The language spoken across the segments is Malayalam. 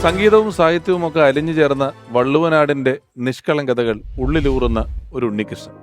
സംഗീതവും സാഹിത്യവും ഒക്കെ അലിഞ്ഞു ചേർന്ന വള്ളുവനാടിന്റെ നിഷ്കളങ്കതകൾ ഉള്ളിലൂറുന്ന ഒരു ഉണ്ണികൃഷ്ണൻ.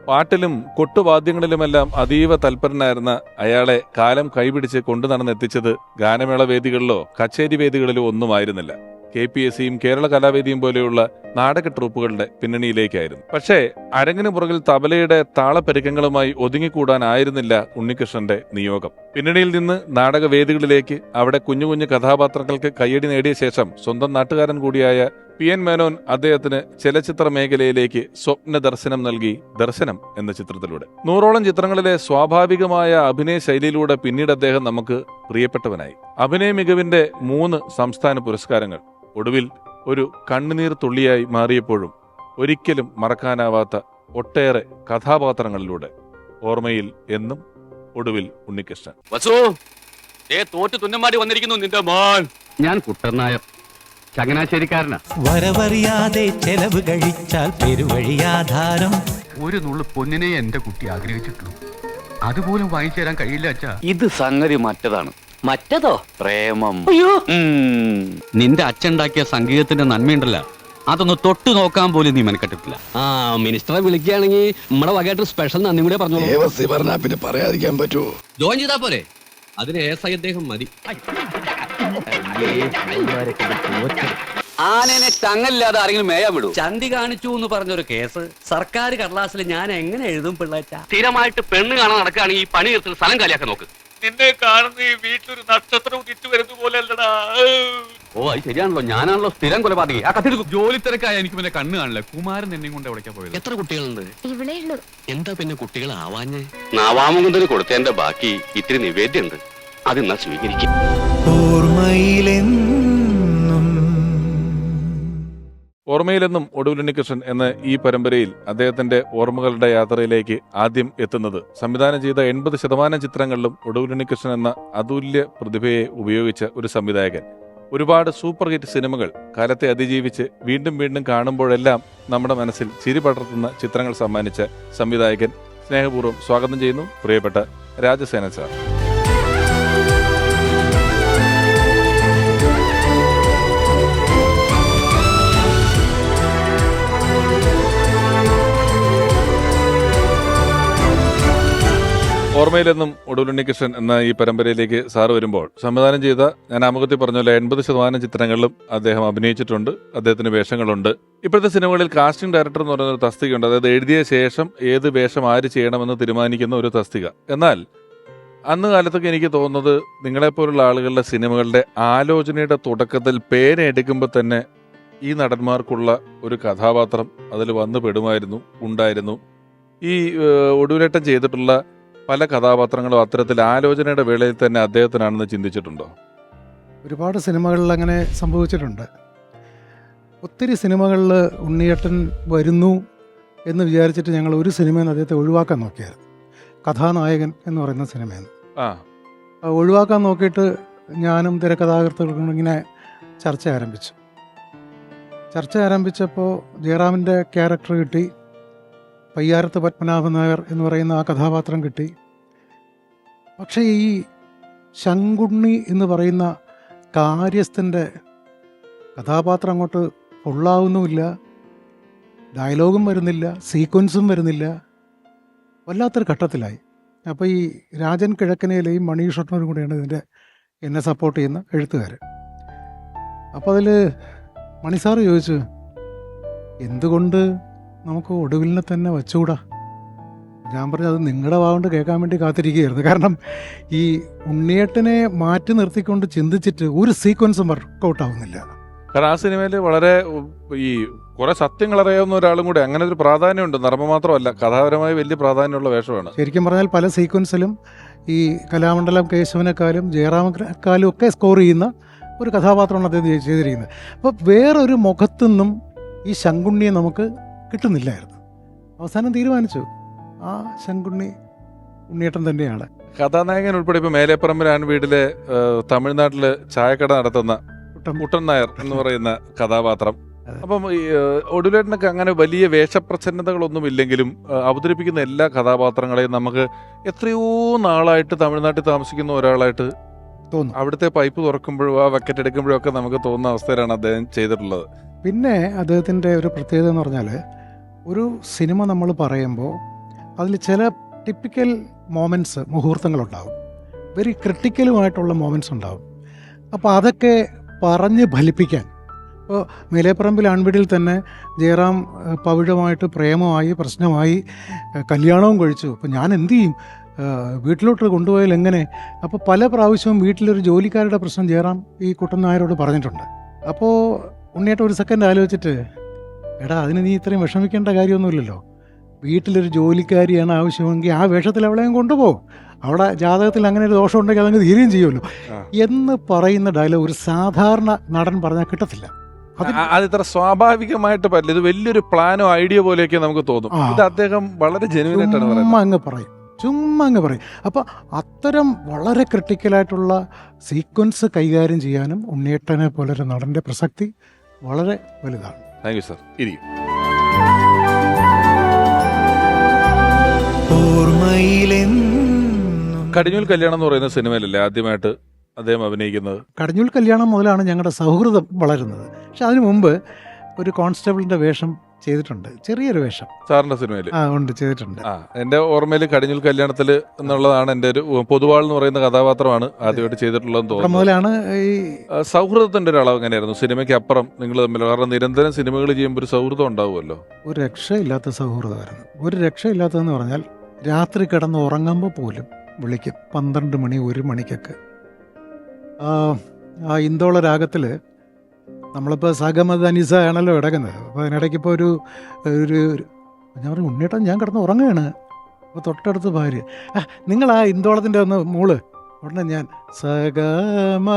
പാട്ടിലും കൊട്ടുവാദ്യങ്ങളിലുമെല്ലാം അതീവ തൽപരനായിരുന്ന അയാളെ കാലം കൈപിടിച്ച് കൊണ്ടു നടന്നെത്തിച്ചത് ഗാനമേള വേദികളിലോ കച്ചേരി വേദികളിലോ ഒന്നുമായിരുന്നില്ല. KPSCയും കേരള കലാവേദിയും പോലെയുള്ള നാടക ട്രൂപ്പുകളുടെ പിന്നണിയിലേക്കായിരുന്നു. പക്ഷേ അരങ്ങിന് പുറകിൽ തബലയുടെ താളപ്പെരുക്കങ്ങളുമായി ഒതുങ്ങിക്കൂടാനായിരുന്നില്ല ഉണ്ണികൃഷ്ണന്റെ നിയോഗം. പിന്നണിയിൽ നിന്ന് നാടകവേദികളിലേക്ക്, അവിടെ കുഞ്ഞു കുഞ്ഞു കഥാപാത്രങ്ങൾക്ക് കയ്യടി നേടിയ ശേഷം സ്വന്തം നാട്ടുകാരൻ കൂടിയായ PN മേനോൻ അദ്ദേഹത്തിന് ചലച്ചിത്ര മേഖലയിലേക്ക് സ്വപ്ന ദർശനം നൽകി. ദർശനം എന്ന ചിത്രത്തിലൂടെ 100ഓളം ചിത്രങ്ങളിലെ സ്വാഭാവികമായ അഭിനയ ശൈലിയിലൂടെ പിന്നീട് അദ്ദേഹം നമുക്ക് പ്രിയപ്പെട്ടവനായി. അഭിനയ മികവിന്റെ 3 സംസ്ഥാന പുരസ്കാരങ്ങൾ, ഒടുവിൽ ഒരു കണ്ണുനീർ തുള്ളിയായി മാറിയപ്പോഴും ഒരിക്കലും മറക്കാനാവാത്ത ഒട്ടേറെ കഥാപാത്രങ്ങളിലൂടെ ഓർമ്മയിൽ എന്നും ഒടുവിൽ ഉണ്ണികൃഷ്ണൻ. തോറ്റു തുന്നമാടി വന്നിരിക്കുന്നു നിന്റെ മോൻ. ഞാൻ കുട്ടനായർ, ചങ്ങനാശ്ശേരിക്കാരനാ. വരവറിയാതെ ചെലവ് കഴിച്ചാൽ പെരുവഴിയാധാരം. ഒരു നുള്ളു പൊന്നിനെ എന്റെ കുട്ടി ആഗ്രഹിച്ചിട്ടുള്ളൂ, അതുപോലും വാങ്ങിച്ചു തരാൻ കഴിയില്ല അച്ഛാ. ഇത് സംഗതി മറ്റതാണ്. മറ്റതോ? പ്രേമം. നിന്റെ അച്ഛനുണ്ടാക്കിയ സംഗീതത്തിന്റെ നന്മയുണ്ടല്ല, അതൊന്ന് തൊട്ടു നോക്കാൻ പോലും നീ മെനക്കെട്ടിട്ടില്ല. മിനിസ്റ്ററെ വിളിക്കുകയാണെങ്കിൽ നമ്മുടെ വകയായിട്ട് സ്പെഷ്യൽ നന്ദി കൂടെ പറഞ്ഞു. പിന്നെ പറയാതിരിക്കാൻ പറ്റുമോ? ജോയിൻ ചെയ്താ പോരെ, അതിന് ഏസായി അദ്ദേഹം മതി. ആനനെ ചങ്ങലില്ലാതെ ആരെങ്കിലും മേയാൻ വിടൂ? ചന്തി കാണിച്ചു എന്ന് പറഞ്ഞൊരു കേസ് സർക്കാർ കടലാസിൽ ഞാൻ എങ്ങനെ എഴുതും പിള്ളേച്ച? സ്ഥിരമായിട്ട് പെണ്ണ് കാണാൻ നടക്കുകയാണെങ്കിൽ ഈ പണി നിർത്തി സ്ഥലം കാലിയാക്കാൻ നോക്ക്. നിന്നെ കാണുന്ന ഈ വീട്ടിലൊരു നക്ഷത്രം തിരിച്ചു വരുന്ന പോലെ അല്ലടാ. ഓ അത് ശരിയാണല്ലോ, ഞാനാണല്ലോ സ്ഥിരം കൊലപാതകി. ആ കത്തിരിക്കും. ജോലി തിരക്കായ എനിക്ക് പിന്നെ കണ്ണ് കാണില്ല. കുമാരൻ എന്നെയും കൊണ്ട് എവിടേക്കാ പോയത്? എത്ര കുട്ടികളുണ്ട്? ഇവിടെ ഉള്ളൂ. എന്താ പിന്നെ കുട്ടികളാവാഞ്ഞേ? നാവാമുകുന്ദന് കൊടുത്തതിന്റെ ബാക്കി ഇത്തിരി നിവേദ്യമുണ്ട്, അതിന്നാ സ്വീകരിക്കും. ഓർമ്മയിലെന്നും ഒടുവിൽ ഉണ്ണികൃഷ്ണൻ എന്ന ഈ പരമ്പരയിൽ അദ്ദേഹത്തിന്റെ ഓർമ്മകളുടെ യാത്രയിലേക്ക് ആദ്യം എത്തുന്നത് സംവിധാനം ചെയ്ത 80% ചിത്രങ്ങളിലും ഒടുവിൽ ഉണ്ണികൃഷ്ണൻ എന്ന അതുല്യ പ്രതിഭയെ ഉപയോഗിച്ച ഒരു സംവിധായകൻ. ഒരുപാട് സൂപ്പർ ഹിറ്റ് സിനിമകൾ കാലത്തെ അതിജീവിച്ച് വീണ്ടും വീണ്ടും കാണുമ്പോഴെല്ലാം നമ്മുടെ മനസ്സിൽ ചിരി പടർത്തുന്ന ചിത്രങ്ങൾ സമ്മാനിച്ച സംവിധായകൻ. സ്നേഹപൂർവ്വം സ്വാഗതം ചെയ്യുന്നു പ്രിയപ്പെട്ട രാജസേനൻ സാർ. ഓർമ്മയിലെന്നും ഒടുവിൽ ഉണ്ണികൃഷ്ണൻ എന്ന ഈ പരമ്പരയിലേക്ക് സാറ് വരുമ്പോൾ സംവിധാനം ചെയ്ത, ഞാൻ ആമുഖത്തിൽ പറഞ്ഞ 80% ചിത്രങ്ങളിലും അദ്ദേഹം അഭിനയിച്ചിട്ടുണ്ട്. അദ്ദേഹത്തിന് വേഷങ്ങളുണ്ട്. ഇപ്പോഴത്തെ സിനിമകളിൽ കാസ്റ്റിംഗ് ഡയറക്ടർ എന്ന് പറയുന്ന ഒരു തസ്തികയുണ്ട്. അതായത് എഴുതിയ ശേഷം ഏത് വേഷം ആര് ചെയ്യണമെന്ന് തീരുമാനിക്കുന്ന ഒരു തസ്തിക. എന്നാൽ അന്ന് കാലത്തൊക്കെ എനിക്ക് തോന്നുന്നത് നിങ്ങളെപ്പോലുള്ള ആളുകളുടെ സിനിമകളുടെ ആലോചനയുടെ തുടക്കത്തിൽ പേന എടുക്കുമ്പോൾ തന്നെ ഈ നടന്മാർക്കുള്ള ഒരു കഥാപാത്രം അതിൽ വന്നു പെടുമായിരുന്നു, ഉണ്ടായിരുന്നു. ഈ ഒടുവിലേട്ടൻ ചെയ്തിട്ടുള്ള പല കഥാപാത്രങ്ങളും അത്തരത്തിൽ ആലോചനയുടെ വേളയിൽ തന്നെ അദ്ദേഹത്തിനാണെന്ന് ചിന്തിച്ചിട്ടുണ്ടോ? ഒരുപാട് സിനിമകളിൽ അങ്ങനെ സംഭവിച്ചിട്ടുണ്ട്. ഒത്തിരി സിനിമകളിൽ ഉണ്ണിയേട്ടൻ വരുന്നു എന്ന് വിചാരിച്ചിട്ട് ഞങ്ങൾ ഒരു സിനിമയിൽ നിന്ന് അദ്ദേഹത്തെ ഒഴിവാക്കാൻ നോക്കിയായിരുന്നു. കഥാനായകൻ എന്ന് പറയുന്ന സിനിമയിൽ നിന്ന് ഒഴിവാക്കാൻ നോക്കിയിട്ട് ഞാനും തിരക്കഥാകൃത്തുക്കളും ഇങ്ങനെ ചർച്ച ആരംഭിച്ചപ്പോൾ ജയറാമിൻ്റെ ക്യാരക്ടർ കിട്ടി, പയ്യാരത്ത് പത്മനാഭൻ നായർ എന്ന് പറയുന്ന ആ കഥാപാത്രം കിട്ടി. പക്ഷേ ഈ ശങ്കുണ്ണി എന്ന് പറയുന്ന കാര്യസ്ഥൻ്റെ കഥാപാത്രം അങ്ങോട്ട് കൊള്ളാവുന്നുമില്ല, ഡയലോഗും വരുന്നില്ല, സീക്വൻസും വരുന്നില്ല. വല്ലാത്തൊരു ഘട്ടത്തിലായി. അപ്പോൾ ഈ രാജൻ കിഴക്കനയിലെയും മണീഷട്ടനും കൂടെയാണ് എന്നെ സപ്പോർട്ട് ചെയ്യുന്ന എഴുത്തുകാർ. അപ്പോൾ അതിൽ മണിസാറ് ചോദിച്ചു, എന്തുകൊണ്ട് നമുക്ക് ഒടുവിലിനെ തന്നെ വച്ചുകൂടാ? ഞാൻ പറഞ്ഞു, അത് നിങ്ങളുടെ വാഗോണ്ട് കേൾക്കാൻ വേണ്ടി കാത്തിരിക്കുകയായിരുന്നു. കാരണം ഈ ഉണ്ണിയേട്ടനെ മാറ്റി നിർത്തിക്കൊണ്ട് ചിന്തിച്ചിട്ട് ഒരു സീക്വൻസും വർക്കൗട്ട് ആവുന്നില്ല. കാരണം ആ സിനിമയിൽ വളരെ ഈ കുറെ സത്യങ്ങൾ അറിയാവുന്ന ഒരാളും കൂടെ, അങ്ങനെ ഒരു പ്രാധാന്യമുണ്ട്. നർമ്മ മാത്രമല്ല, കഥാപരമായി വലിയ പ്രാധാന്യമുള്ള വേഷമാണ്. ശരിക്കും പറഞ്ഞാൽ പല സീക്വൻസിലും ഈ കലാമണ്ഡലം കേശവനെക്കാളും ജയറാമക്കാലും ഒക്കെ സ്കോർ ചെയ്യുന്ന ഒരു കഥാപാത്രമാണ് അദ്ദേഹം ചെയ്തിരിക്കുന്നത്. അപ്പോൾ വേറൊരു മുഖത്തുനിന്നും ഈ ശങ്കുണ്ണിയെ നമുക്ക് കിട്ടുന്നില്ലായിരുന്നു. അവസാനം തീരുമാനിച്ചു ആ ശങ്കുണ്ണി ഉണ്ണിയേട്ടൻ തന്നെയാണ്. കഥാനായകൻ ഉൾപ്പെടെ ഇപ്പൊ മേലേപ്പറമ്പിലാണ് വീട്ടിലെ തമിഴ്നാട്ടില് ചായക്കട നടത്തുന്ന കുട്ടൻ നായർ എന്ന് പറയുന്ന കഥാപാത്രം. അപ്പം ഈ ഒടുവിലേട്ടനൊക്കെ അങ്ങനെ വലിയ വേഷപ്രച്ഛന്നതകളൊന്നും ഇല്ലെങ്കിലും അവതരിപ്പിക്കുന്ന എല്ലാ കഥാപാത്രങ്ങളെയും നമുക്ക് എത്രയോ നാളായിട്ട് തമിഴ്നാട്ടിൽ താമസിക്കുന്ന ഒരാളായിട്ട് തോന്നും. അവിടുത്തെ പൈപ്പ് തുറക്കുമ്പോഴും ആ ബക്കറ്റ് എടുക്കുമ്പോഴും ഒക്കെ നമുക്ക് തോന്നുന്ന അവസ്ഥയിലാണ് അദ്ദേഹം ചെയ്തിട്ടുള്ളത്. പിന്നെ അദ്ദേഹത്തിൻ്റെ ഒരു പ്രത്യേകത എന്ന് പറഞ്ഞാൽ, ഒരു സിനിമ നമ്മൾ പറയുമ്പോൾ അതിൽ ചില ടിപ്പിക്കൽ മോമെൻറ്റ്സ്, മുഹൂർത്തങ്ങളുണ്ടാവും, വെരി ക്രിട്ടിക്കലുമായിട്ടുള്ള മോമെൻറ്റ്സ് ഉണ്ടാവും. അപ്പോൾ അതൊക്കെ പറഞ്ഞ് ഫലിപ്പിക്കാൻ, ഇപ്പോൾ മേലേപ്പറമ്പിൽ ആൺവീടിൽ തന്നെ ജയറാം പവിഴമായിട്ട് പ്രേമമായി, പ്രശ്നമായി, കല്യാണവും കഴിച്ചു. അപ്പോൾ ഞാൻ എന്തു ചെയ്യും, വീട്ടിലോട്ട് കൊണ്ടുപോയാൽ എങ്ങനെ? അപ്പോൾ പല പ്രാവശ്യവും വീട്ടിലൊരു ജോലിക്കാരുടെ പ്രശ്നം ജയറാം ഈ കുട്ടൻ നായരോട് പറഞ്ഞിട്ടുണ്ട്. അപ്പോൾ ഉണ്ണിയേട്ടൻ ഒരു സെക്കൻഡ് ആലോചിച്ചിട്ട്, എടാ അതിന് നീ ഇത്രയും വിഷമിക്കേണ്ട കാര്യമൊന്നുമില്ലല്ലോ, വീട്ടിലൊരു ജോലിക്കാരിയാണ് ആവശ്യമെങ്കിൽ ആ വേഷത്തിൽ അവളെയും കൊണ്ടുപോകും, അവിടെ ജാതകത്തിൽ അങ്ങനെ ഒരു ദോഷം ഉണ്ടെങ്കിൽ അതങ്ങ് തീരുകയും ചെയ്യുമല്ലോ എന്ന് പറയുന്ന ഡയലോഗ് ഒരു സാധാരണ നടൻ പറഞ്ഞാൽ കിട്ടത്തില്ല. അതിത്ര സ്വാഭാവികമായിട്ട് പറ്റില്ല. ഇത് വലിയൊരു പ്ലാനോ ഐഡിയ പോലെയൊക്കെ നമുക്ക് തോന്നും. ഇത് അദ്ദേഹം വളരെ ജെനുവിനായിട്ടാണ് പറയുന്നത്. ചുമ്മാ അങ്ങ് പറയും. അപ്പോൾ അത്തരം വളരെ ക്രിട്ടിക്കലായിട്ടുള്ള സീക്വൻസ് കൈകാര്യം ചെയ്യാനും ഉണ്ണിയേട്ടനെ പോലൊരു നടൻ്റെ പ്രസക്തി വളരെ വലുതാണ്. Thank you sir. ഇരിക്കും. കടിഞ്ഞൂൽ കല്യാണം എന്ന് പറയുന്ന സിനിമയിലല്ലേ ആദ്യമായിട്ട് അദ്ദേഹം അഭിനയിക്കുന്നത്? കടിഞ്ഞൂൽ കല്യാണം മുതലാണ് ഞങ്ങളുടെ സൗഹൃദം വളരുന്നത്. പക്ഷെ അതിനു മുമ്പ് ഒരു കോൺസ്റ്റബിളിൻ്റെ വേഷം ചെയ്തിട്ടുണ്ട്, ചെറിയൊരു വേഷം സാറിന്റെ സിനിമയിൽ. ഉണ്ട്, ചെയ്തിട്ടുണ്ട്. എന്റെ ഓർമ്മയിൽ കടിഞ്ഞൂൽ കല്യാണത്തിൽ എന്നുള്ളതാണ് എൻ്റെ ഒരു പൊതുവാൾ എന്ന് പറയുന്ന കഥാപാത്രമാണ് ആദ്യമായിട്ട് ചെയ്തിട്ടുള്ളതെന്ന് തോന്നുന്നു. മുതലാണ് ഈ സൗഹൃദത്തിന്റെ ഒരു അളവ് എങ്ങനെയായിരുന്നു സിനിമയ്ക്ക് അപ്പുറം നിങ്ങൾ തമ്മിൽ? കാരണം നിരന്തരം സിനിമകൾ ചെയ്യുമ്പോൾ ഒരു സൗഹൃദം ഉണ്ടാവുമല്ലോ. ഒരു രക്ഷയില്ലാത്ത സൗഹൃദമായിരുന്നു. ഒരു രക്ഷയില്ലാത്തതെന്ന് പറഞ്ഞാൽ രാത്രി കിടന്ന് ഉറങ്ങുമ്പോൾ പോലും വിളിക്കും, 12 മണി 1 മണിക്കൊക്കെ. ആ ഇന്ദോള രാഗത്തിൽ നമ്മളിപ്പോൾ സഗമത് അനിസ ആണല്ലോ കിടക്കുന്നത്. അപ്പോൾ അതിനിടയ്ക്ക് ഇപ്പോൾ ഒരു ഞാൻ പറഞ്ഞു, ഉണ്ണിയേട്ടൻ ഞാൻ കിടന്ന് ഉറങ്ങുകയാണ്. അപ്പോൾ തൊട്ടടുത്ത് ഭാര്യ, നിങ്ങൾ ആ ഇന്ദോളത്തിൻ്റെ ഒന്ന് മൂള്. ഉടനെ ഞാൻ സഗമ.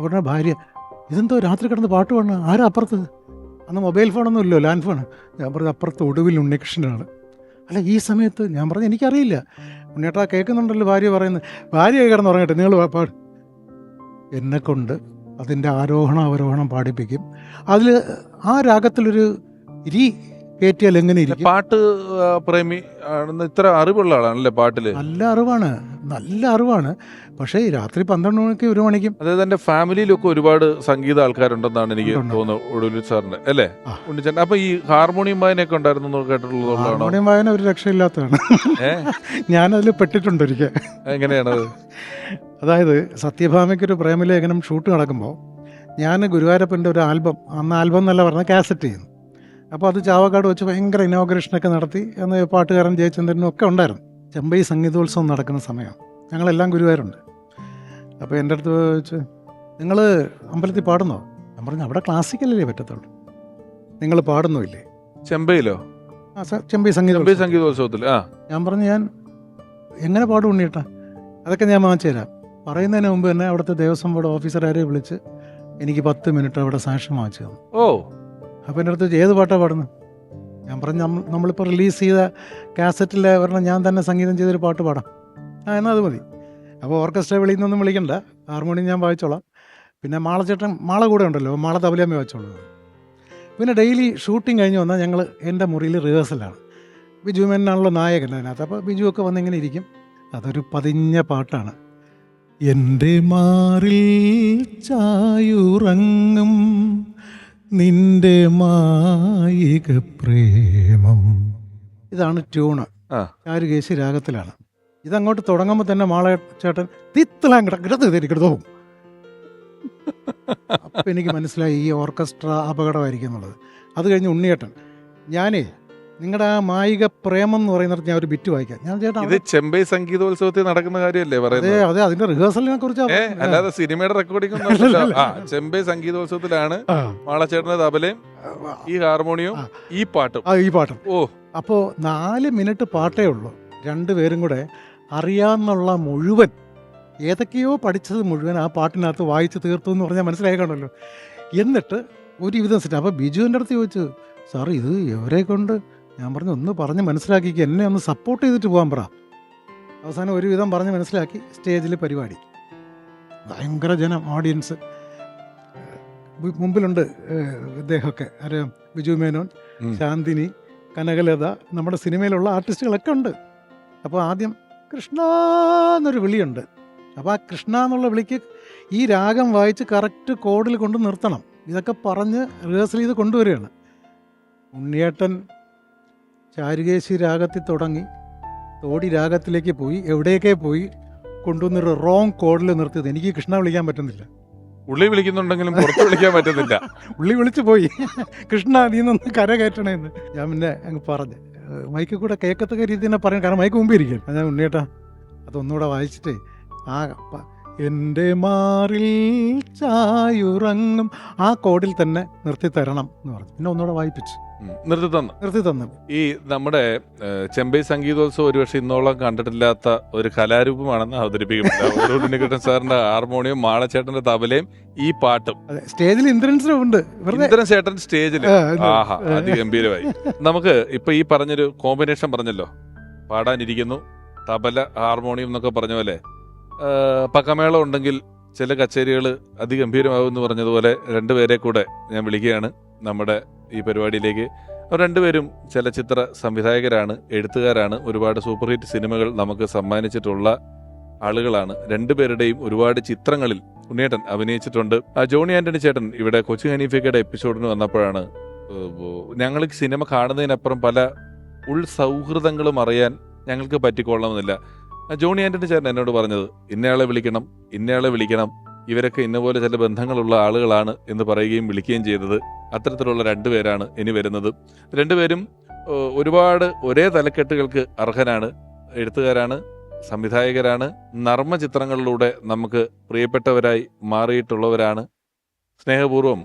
ഉടനെ ഭാര്യ, ഇതെന്തോ രാത്രി കിടന്ന് പാട്ട് പാടണം, ആരാ അപ്പുറത്ത്? അന്ന് മൊബൈൽ ഫോണൊന്നും ഇല്ലല്ലോ, ലാൻഡ് ഫോൺ. ഞാൻ പറഞ്ഞു അപ്പുറത്ത് ഒടുവിൽ ഉണ്ണികൃഷ്ണനാണ്. അല്ല ഈ സമയത്ത്? ഞാൻ പറഞ്ഞു എനിക്കറിയില്ല. ഉണ്ണിയേട്ടാ കേൾക്കുന്നുണ്ടല്ലോ ഭാര്യ പറയുന്നത്. ഭാര്യ കിടന്ന് ഉറങ്ങട്ടെ, നിങ്ങൾ പാട്. എന്നെക്കൊണ്ട് അതിൻ്റെ ആരോഹണം അവരോഹണം പാടിപ്പിക്കും. അതിൽ ആ രാഗത്തിലൊരു ഇരി കയറ്റിയാൽ എങ്ങനെ ഇരിക്കും? പാട്ട് പ്രേമി ആണെന്ന് ഇത്ര അറിവുള്ള ആളാണല്ലേ പാട്ടില്? നല്ല അറിവാണ്. പക്ഷേ രാത്രി 12 മണിക്ക് 1 മണിക്കും. അതായത് എൻ്റെ ഫാമിലിയിലൊക്കെ ഒരുപാട് സംഗീത ആൾക്കാരുണ്ടെന്നാണ് എനിക്ക് തോന്നുന്നത്, ഒടുവിൽ സാറിന്റെ അല്ലേ ഉണ്ണിച്ചേട്ടൻ. അപ്പൊ ഈ ഹാർമോണിയം വായനയൊക്കെ ഉണ്ടായിരുന്നു കേട്ടിട്ടുള്ളതാണോ? ഹാർമോണിയം വായന ഒരു രക്ഷയില്ലാത്തതാണ്. ഞാനതിൽ പെട്ടിട്ടുണ്ട് ഒരിക്കൽ. എങ്ങനെയാണത്? അതായത് സത്യഭാമയ്ക്കൊരു പ്രേമലേഖനം ഷൂട്ട് നടക്കുമ്പോൾ ഞാൻ ഗുരുവായൂരപ്പൻ്റെ ഒരു ആൽബം, അന്ന് ആൽബം എന്നല്ല പറഞ്ഞാൽ കാസറ്റ് ചെയ്യുന്നു. അപ്പോൾ അത് ചാവക്കാട് വെച്ച് ഭയങ്കര ഇനോഗ്രേഷനൊക്കെ നടത്തി. അന്ന് പാട്ടുകാരൻ ജയചന്ദ്രനും ഒക്കെ ഉണ്ടായിരുന്നു. ചെമ്പൈ സംഗീതോത്സവം നടക്കുന്ന സമയം, ഞങ്ങളെല്ലാം ഗുരുവായൂരുണ്ട്. അപ്പോൾ എൻ്റെ അടുത്ത് വെച്ച്, നിങ്ങൾ അമ്പലത്തിൽ പാടുന്നോ? ഞാൻ പറഞ്ഞു അവിടെ ക്ലാസിക്കലല്ലേ പറ്റത്തുള്ളൂ, നിങ്ങൾ പാടുന്നില്ലേ? ചെമ്പൈയിലോ? ചെമ്പൈ സംഗീതോത്സവത്തിൽ. ഞാൻ പറഞ്ഞു ഞാൻ എങ്ങനെ പാടും ഉണ്ണിയേട്ടാ, അതൊക്കെ ഞാൻ വാങ്ങിച്ചു തരാം. പറയുന്നതിന് മുമ്പ് തന്നെ അവിടുത്തെ ദേവസ്വം ബോർഡ് ഓഫീസർമാരെ വിളിച്ച് എനിക്ക് 10 മിനിറ്റ് അവിടെ സാക്ഷ്യം വാങ്ങിച്ചു തന്നു. അപ്പോൾ എൻ്റെ അടുത്ത് ഏത് പാട്ടാണ് പാടുന്നത്? ഞാൻ പറഞ്ഞു നമ്മളിപ്പോൾ റിലീസ് ചെയ്ത കാസറ്റിലെ ഒരെണ്ണം ഞാൻ തന്നെ സംഗീതം ചെയ്തൊരു പാട്ട് പാടാം. എന്നാൽ അത് മതി. അപ്പോൾ ഓർക്കസ്ട്ര വെളിയിൽ നിന്നൊന്നും വിളിക്കണ്ട, ഹാർമോണിയം ഞാൻ വായിച്ചോളാം. പിന്നെ മാളച്ചേട്ടൻ മാള കൂടെ ഉണ്ടല്ലോ, മാള തബലയമ്മ വായിച്ചോളൂ. പിന്നെ ഡെയിലി ഷൂട്ടിങ് കഴിഞ്ഞ് വന്നാൽ ഞങ്ങൾ എൻ്റെ മുറിയിൽ റിഹേഴ്സലാണ്. ബിജു മേനോനാണല്ലോ നായകൻ അതിനകത്ത്. അപ്പോൾ ബിജു ഒക്കെ വന്നിങ്ങനെ ഇരിക്കും. അതൊരു പതിഞ്ഞ പാട്ടാണ്. എൻ്റെ മാറിൽ ചായുറങ്ങും നിന്റെ മായിക പ്രേമം. ഇതാണ് ട്യൂണ്. ചാരുകേശി രാഗത്തിലാണ്. ഇതങ്ങോട്ട് തുടങ്ങുമ്പോൾ തന്നെ മാളച്ചേട്ടൻ തിത്തലാം കിടന്നു. അപ്പം എനിക്ക് മനസ്സിലായി ഈ ഓർക്കസ്ട്ര അപകടമായിരിക്കും എന്നുള്ളത്. അത് കഴിഞ്ഞ് ഉണ്ണിയേട്ടൻ, ഞാനേ നിങ്ങളുടെ ആ മായിക പ്രേമം എന്ന് പറയുന്നിടത്ത് ഞാൻ ഒരു ബിറ്റ് വായിക്കാം. ഞാൻ ചേട്ടാ ഇത് ചെമ്പൈ സംഗീതോത്സവത്തിൽ നടക്കുന്ന കാര്യമല്ലേ പറയുന്നത്? അതെ, അതിന്റെ റിഹേഴ്സലിനെ കുറിച്ച് അല്ലാതെ സിനിമയുടെ റെക്കോർഡിംഗ്. ചെമ്പൈ സംഗീതോത്സവത്തിലാണ് മാളച്ചേട്ടന്റെ തബലയും ഈ ഹാർമോണിയവും ഈ പാട്ടും. അപ്പോൾ 4 മിനിറ്റ് പാട്ടേ ഉള്ളൂ. 2 പേരും കൂടെ അറിയാവുന്നുള്ള മുഴുവൻ, ഏതൊക്കെയോ പഠിച്ചത് മുഴുവൻ ആ പാട്ടിനകത്ത് വായിച്ച് തീർത്തു എന്ന് പറഞ്ഞാൽ മനസ്സിലായിക്കാണല്ലോ. എന്നിട്ട് ഒരുവിധം സെറ്റ്. അപ്പോൾ ബിജുവിൻ്റെ അടുത്ത് ചോദിച്ചു, സാർ ഇത് എവരെ കൊണ്ട്? ഞാൻ പറഞ്ഞു ഒന്ന് പറഞ്ഞ് മനസ്സിലാക്കിക്ക്, എന്നെ ഒന്ന് സപ്പോർട്ട് ചെയ്തിട്ട് പോകാൻ പറ. അവസാനം ഒരുവിധം പറഞ്ഞ് മനസ്സിലാക്കി. സ്റ്റേജിൽ പരിപാടി, ഭയങ്കര ജനം, ഓഡിയൻസ്. മുമ്പിലുണ്ട് ഇദ്ദേഹമൊക്കെ, ആര്, ബിജു മേനോൻ, ശാന്തിനി, കനകലത, നമ്മുടെ സിനിമയിലുള്ള ആർട്ടിസ്റ്റുകളൊക്കെ ഉണ്ട്. അപ്പോൾ ആദ്യം കൃഷ്ണ എന്നൊരു വിളിയുണ്ട്. അപ്പോൾ ആ കൃഷ്ണ എന്നുള്ള വിളിക്ക് ഈ രാഗം വായിച്ച് കറക്റ്റ് കോഡിൽ കൊണ്ട് നിർത്തണം. ഇതൊക്കെ പറഞ്ഞ് റിഹേഴ്സൽ ചെയ്ത് കൊണ്ടുവരികയാണ്. ഉണ്ണിയേട്ടൻ ചാരുകേശി രാഗത്തിൽ തുടങ്ങി തോടി രാഗത്തിലേക്ക് പോയി, എവിടെയൊക്കെ പോയി കൊണ്ടുവന്നൊരു റോങ് കോഡിൽ നിർത്തിയത്. എനിക്ക് കൃഷ്ണ വിളിക്കാൻ പറ്റുന്നില്ല. ഉള്ളി വിളിക്കുന്നുണ്ടെങ്കിലും പുറത്ത് വിളിക്കാൻ പറ്റുന്നില്ല. ഉള്ളി വിളിച്ചു പോയി, കൃഷ്ണ നീ നിന്ന് കര കയറ്റണേന്ന്. ഞാൻ പിന്നെ അങ്ങ് പറഞ്ഞ് മൈക്ക് കൂടെ കേൾക്കത്തക്ക രീതി തന്നെ പറയും, കാരണം മൈക്ക് മുമ്പ് ഇരിക്കും. ഞാൻ ഉണ്ണിയേട്ടാ അതൊന്നുകൂടെ വായിച്ചിട്ടേ എൻ്റെ മാറിൽ ചായുറങ്ങും ആ കോഡിൽ തന്നെ നിർത്തി തരണം എന്ന് പറഞ്ഞു. പിന്നെ ഒന്നുകൂടെ വായിപ്പിച്ചു, നിർത്തി തന്നു. ഈ നമ്മുടെ ചെമ്പൈ സംഗീതോത്സവം ഒരുപക്ഷെ ഇന്നോളം കണ്ടിട്ടില്ലാത്ത ഒരു കലാരൂപമാണെന്ന് അവതരിപ്പിക്കപ്പെട്ട ഉണ്ണികൃഷ്ണൻ സാറിന്റെ ഹാർമോണിയം, മാളച്ചേട്ടന്റെ തബലയും ഈ പാട്ടും. സ്റ്റേജിൽ ഇന്ദ്രൻസിനും ഉണ്ട്. ഇന്ദ്രൻ ചേട്ടൻ സ്റ്റേജിൽ ആഹാ അതിഗംഭീരമായി. നമുക്ക് ഇപ്പൊ ഈ പറഞ്ഞൊരു കോമ്പിനേഷൻ പറഞ്ഞല്ലോ, പാടാനിരിക്കുന്നു, തബല ഹാർമോണിയം എന്നൊക്കെ പറഞ്ഞ പോലെ പക്കമേളം ഉണ്ടെങ്കിൽ ചില കച്ചേരികൾ അതിഗംഭീരമാകും എന്ന് പറഞ്ഞതുപോലെ രണ്ടുപേരെ കൂടെ ഞാൻ വിളിക്കുകയാണ് നമ്മുടെ ഈ പരിപാടിയിലേക്ക്. അവർ രണ്ടുപേരും ചലച്ചിത്ര സംവിധായകരാണ്, എഴുത്തുകാരാണ്, ഒരുപാട് സൂപ്പർ ഹിറ്റ് സിനിമകൾ നമുക്ക് സമ്മാനിച്ചിട്ടുള്ള ആളുകളാണ്. രണ്ടുപേരുടെയും ഒരുപാട് ചിത്രങ്ങളിൽ ഉണ്ണിയേട്ടൻ അഭിനയിച്ചിട്ടുണ്ട്. ജോണി ആന്റണി ചേട്ടൻ ഇവിടെ കൊച്ചു ഹനീഫയ്ക്കയുടെ എപ്പിസോഡിന് വന്നപ്പോഴാണ് ഞങ്ങൾ സിനിമ കാണുന്നതിനപ്പുറം പല ഉൾസൗഹൃദങ്ങളും അറിയാൻ ഞങ്ങൾക്ക് പറ്റിക്കൊള്ളണമെന്നില്ല. ജോണി ആന്റണി ചേട്ടൻ എന്നോട് പറഞ്ഞത് ഇന്നയാളെ വിളിക്കണം, ഇന്നയാളെ വിളിക്കണം, ഇവരൊക്കെ ഇന്നപോലെ ചില ബന്ധങ്ങളുള്ള ആളുകളാണ് എന്ന് പറയുകയും വിളിക്കുകയും ചെയ്തത്. അത്തരത്തിലുള്ള രണ്ടുപേരാണ് ഇനി വരുന്നത്. രണ്ടുപേരും ഒരുപാട് ഒരേ തലക്കെട്ടുകൾക്ക് അർഹനാണ്. എഴുത്തുകാരാണ്, സംവിധായകരാണ്, നർമ്മ ചിത്രങ്ങളിലൂടെ നമുക്ക് പ്രിയപ്പെട്ടവരായി മാറിയിട്ടുള്ളവരാണ്. സ്നേഹപൂർവ്വം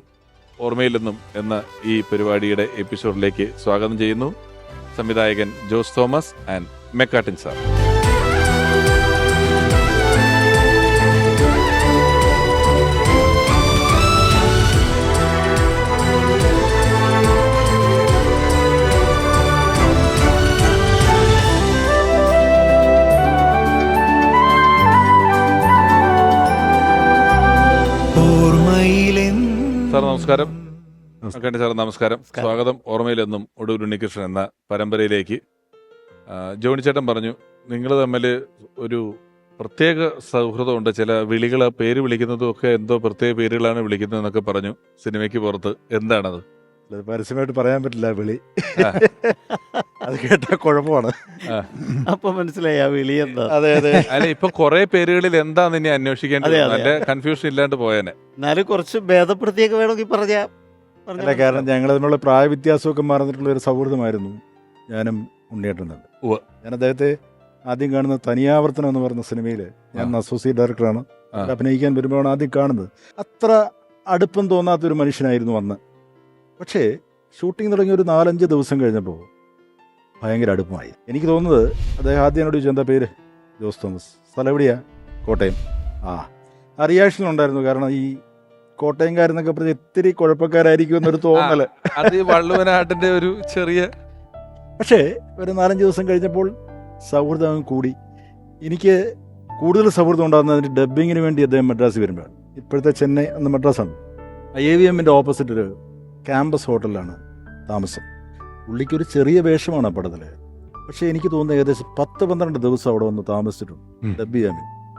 ഓർമ്മയിൽ നിന്നും എന്ന ഈ പരിപാടിയുടെ എപ്പിസോഡിലേക്ക് സ്വാഗതം ചെയ്യുന്നു സംവിധായകൻ Jose Thomas and Mecartin sir. Sir നമസ്കാരം. സാർ നമസ്കാരം. സ്വാഗതം ഓർമ്മയിലെന്നും ഒടുവിൽ ഉണ്ണികൃഷ്ണൻ എന്ന പരമ്പരയിലേക്ക്. ജോണി ചേട്ടൻ പറഞ്ഞു നിങ്ങൾ തമ്മിൽ ഒരു പ്രത്യേക സൗഹൃദമുണ്ട്, ചില വിളികൾ പേര് വിളിക്കുന്നതും ഒക്കെ എന്തോ പ്രത്യേക പേരുകളാണ് വിളിക്കുന്നത് എന്നൊക്കെ പറഞ്ഞു സിനിമയ്ക്ക് പുറത്ത്. എന്താണത്? പരസ്യമായിട്ട് പറയാൻ പറ്റില്ല വിളി. അത് കേട്ട കുഴപ്പമാണ്. അപ്പൊ മനസ്സിലായി ആ വിളി എന്താ. അതെ അതെ. അല്ല ഇപ്പൊ കുറെ പേരുകളിൽ എന്താന്ന് ഇനി അന്വേഷിക്കേണ്ടത്, നല്ല കൺഫ്യൂഷൻ ഇല്ലാണ്ട് പോയേനെ. എന്നാലും കുറച്ച് ഭേദപ്പെടുത്തിയൊക്കെ വേണമെങ്കിൽ അല്ല, കാരണം ഞങ്ങൾ തമ്മിലുള്ള പ്രായ വ്യത്യാസമൊക്കെ മറന്നിട്ടുള്ള ഒരു സൗഹൃദമായിരുന്നു ഞാനും ഉണ്ണിയേട്ടൻ തമ്മിൽ. ഞാൻ അദ്ദേഹത്തെ ആദ്യം കാണുന്നത് തനിയാവർത്തനം എന്ന് പറയുന്ന സിനിമയിൽ ഞാൻ അസോസിയേറ്റ് ഡയറക്ടറാണ്. അഭിനയിക്കാൻ വരുമ്പോഴാണ് ആദ്യം കാണുന്നത്. അത്ര അടുപ്പം തോന്നാത്തൊരു മനുഷ്യനായിരുന്നു അന്ന്. പക്ഷേ ഷൂട്ടിംഗ് തുടങ്ങിയ ഒരു 4-5 ദിവസം കഴിഞ്ഞപ്പോൾ ഭയങ്കര അടുപ്പമായി. എനിക്ക് തോന്നുന്നത് അദ്ദേഹം ആദ്യം എന്നോട് ചോദിച്ചു എന്താ പേര്, ജോസ് തോമസ്, സ്ഥലം എവിടെയാ, കോട്ടയം. ആ റിയാക്ഷൻ ഉണ്ടായിരുന്നു. കാരണം ഈ കോട്ടയംകാരെന്നൊക്കെ പറഞ്ഞ് ഇത്തിരി കുഴപ്പക്കാരായിരിക്കും എന്നൊരു തോന്നല്. അത് വള്ളുവനാട്ടിന്റെ ഒരു ചെറിയ. പക്ഷേ ഒരു 4-5 ദിവസം കഴിഞ്ഞപ്പോൾ സൗഹൃദം കൂടി. എനിക്ക് കൂടുതൽ സൗഹൃദം ഉണ്ടാകുന്നതിന് ഡബ്ബിങ്ങിന് വേണ്ടി അദ്ദേഹം മദ്രാസിൽ വരുമ്പോഴാണ്. ഇപ്പോഴത്തെ ചെന്നൈ എന്ന മദ്രാസാണ്. AVMന്റെ ഓപ്പോസിറ്റ് ഒരു ക്യാമ്പസ് ഹോട്ടലിലാണ് താമസം. പുള്ളിക്കൊരു ചെറിയ വേഷമാണ് ആ പടത്തിൽ. പക്ഷേ എനിക്ക് തോന്നുന്നത് ഏകദേശം 10-12 ദിവസം അവിടെ വന്ന് താമസിച്ചിട്ടുണ്ട് ഡബ്ബ് ചെയ്യാൻ.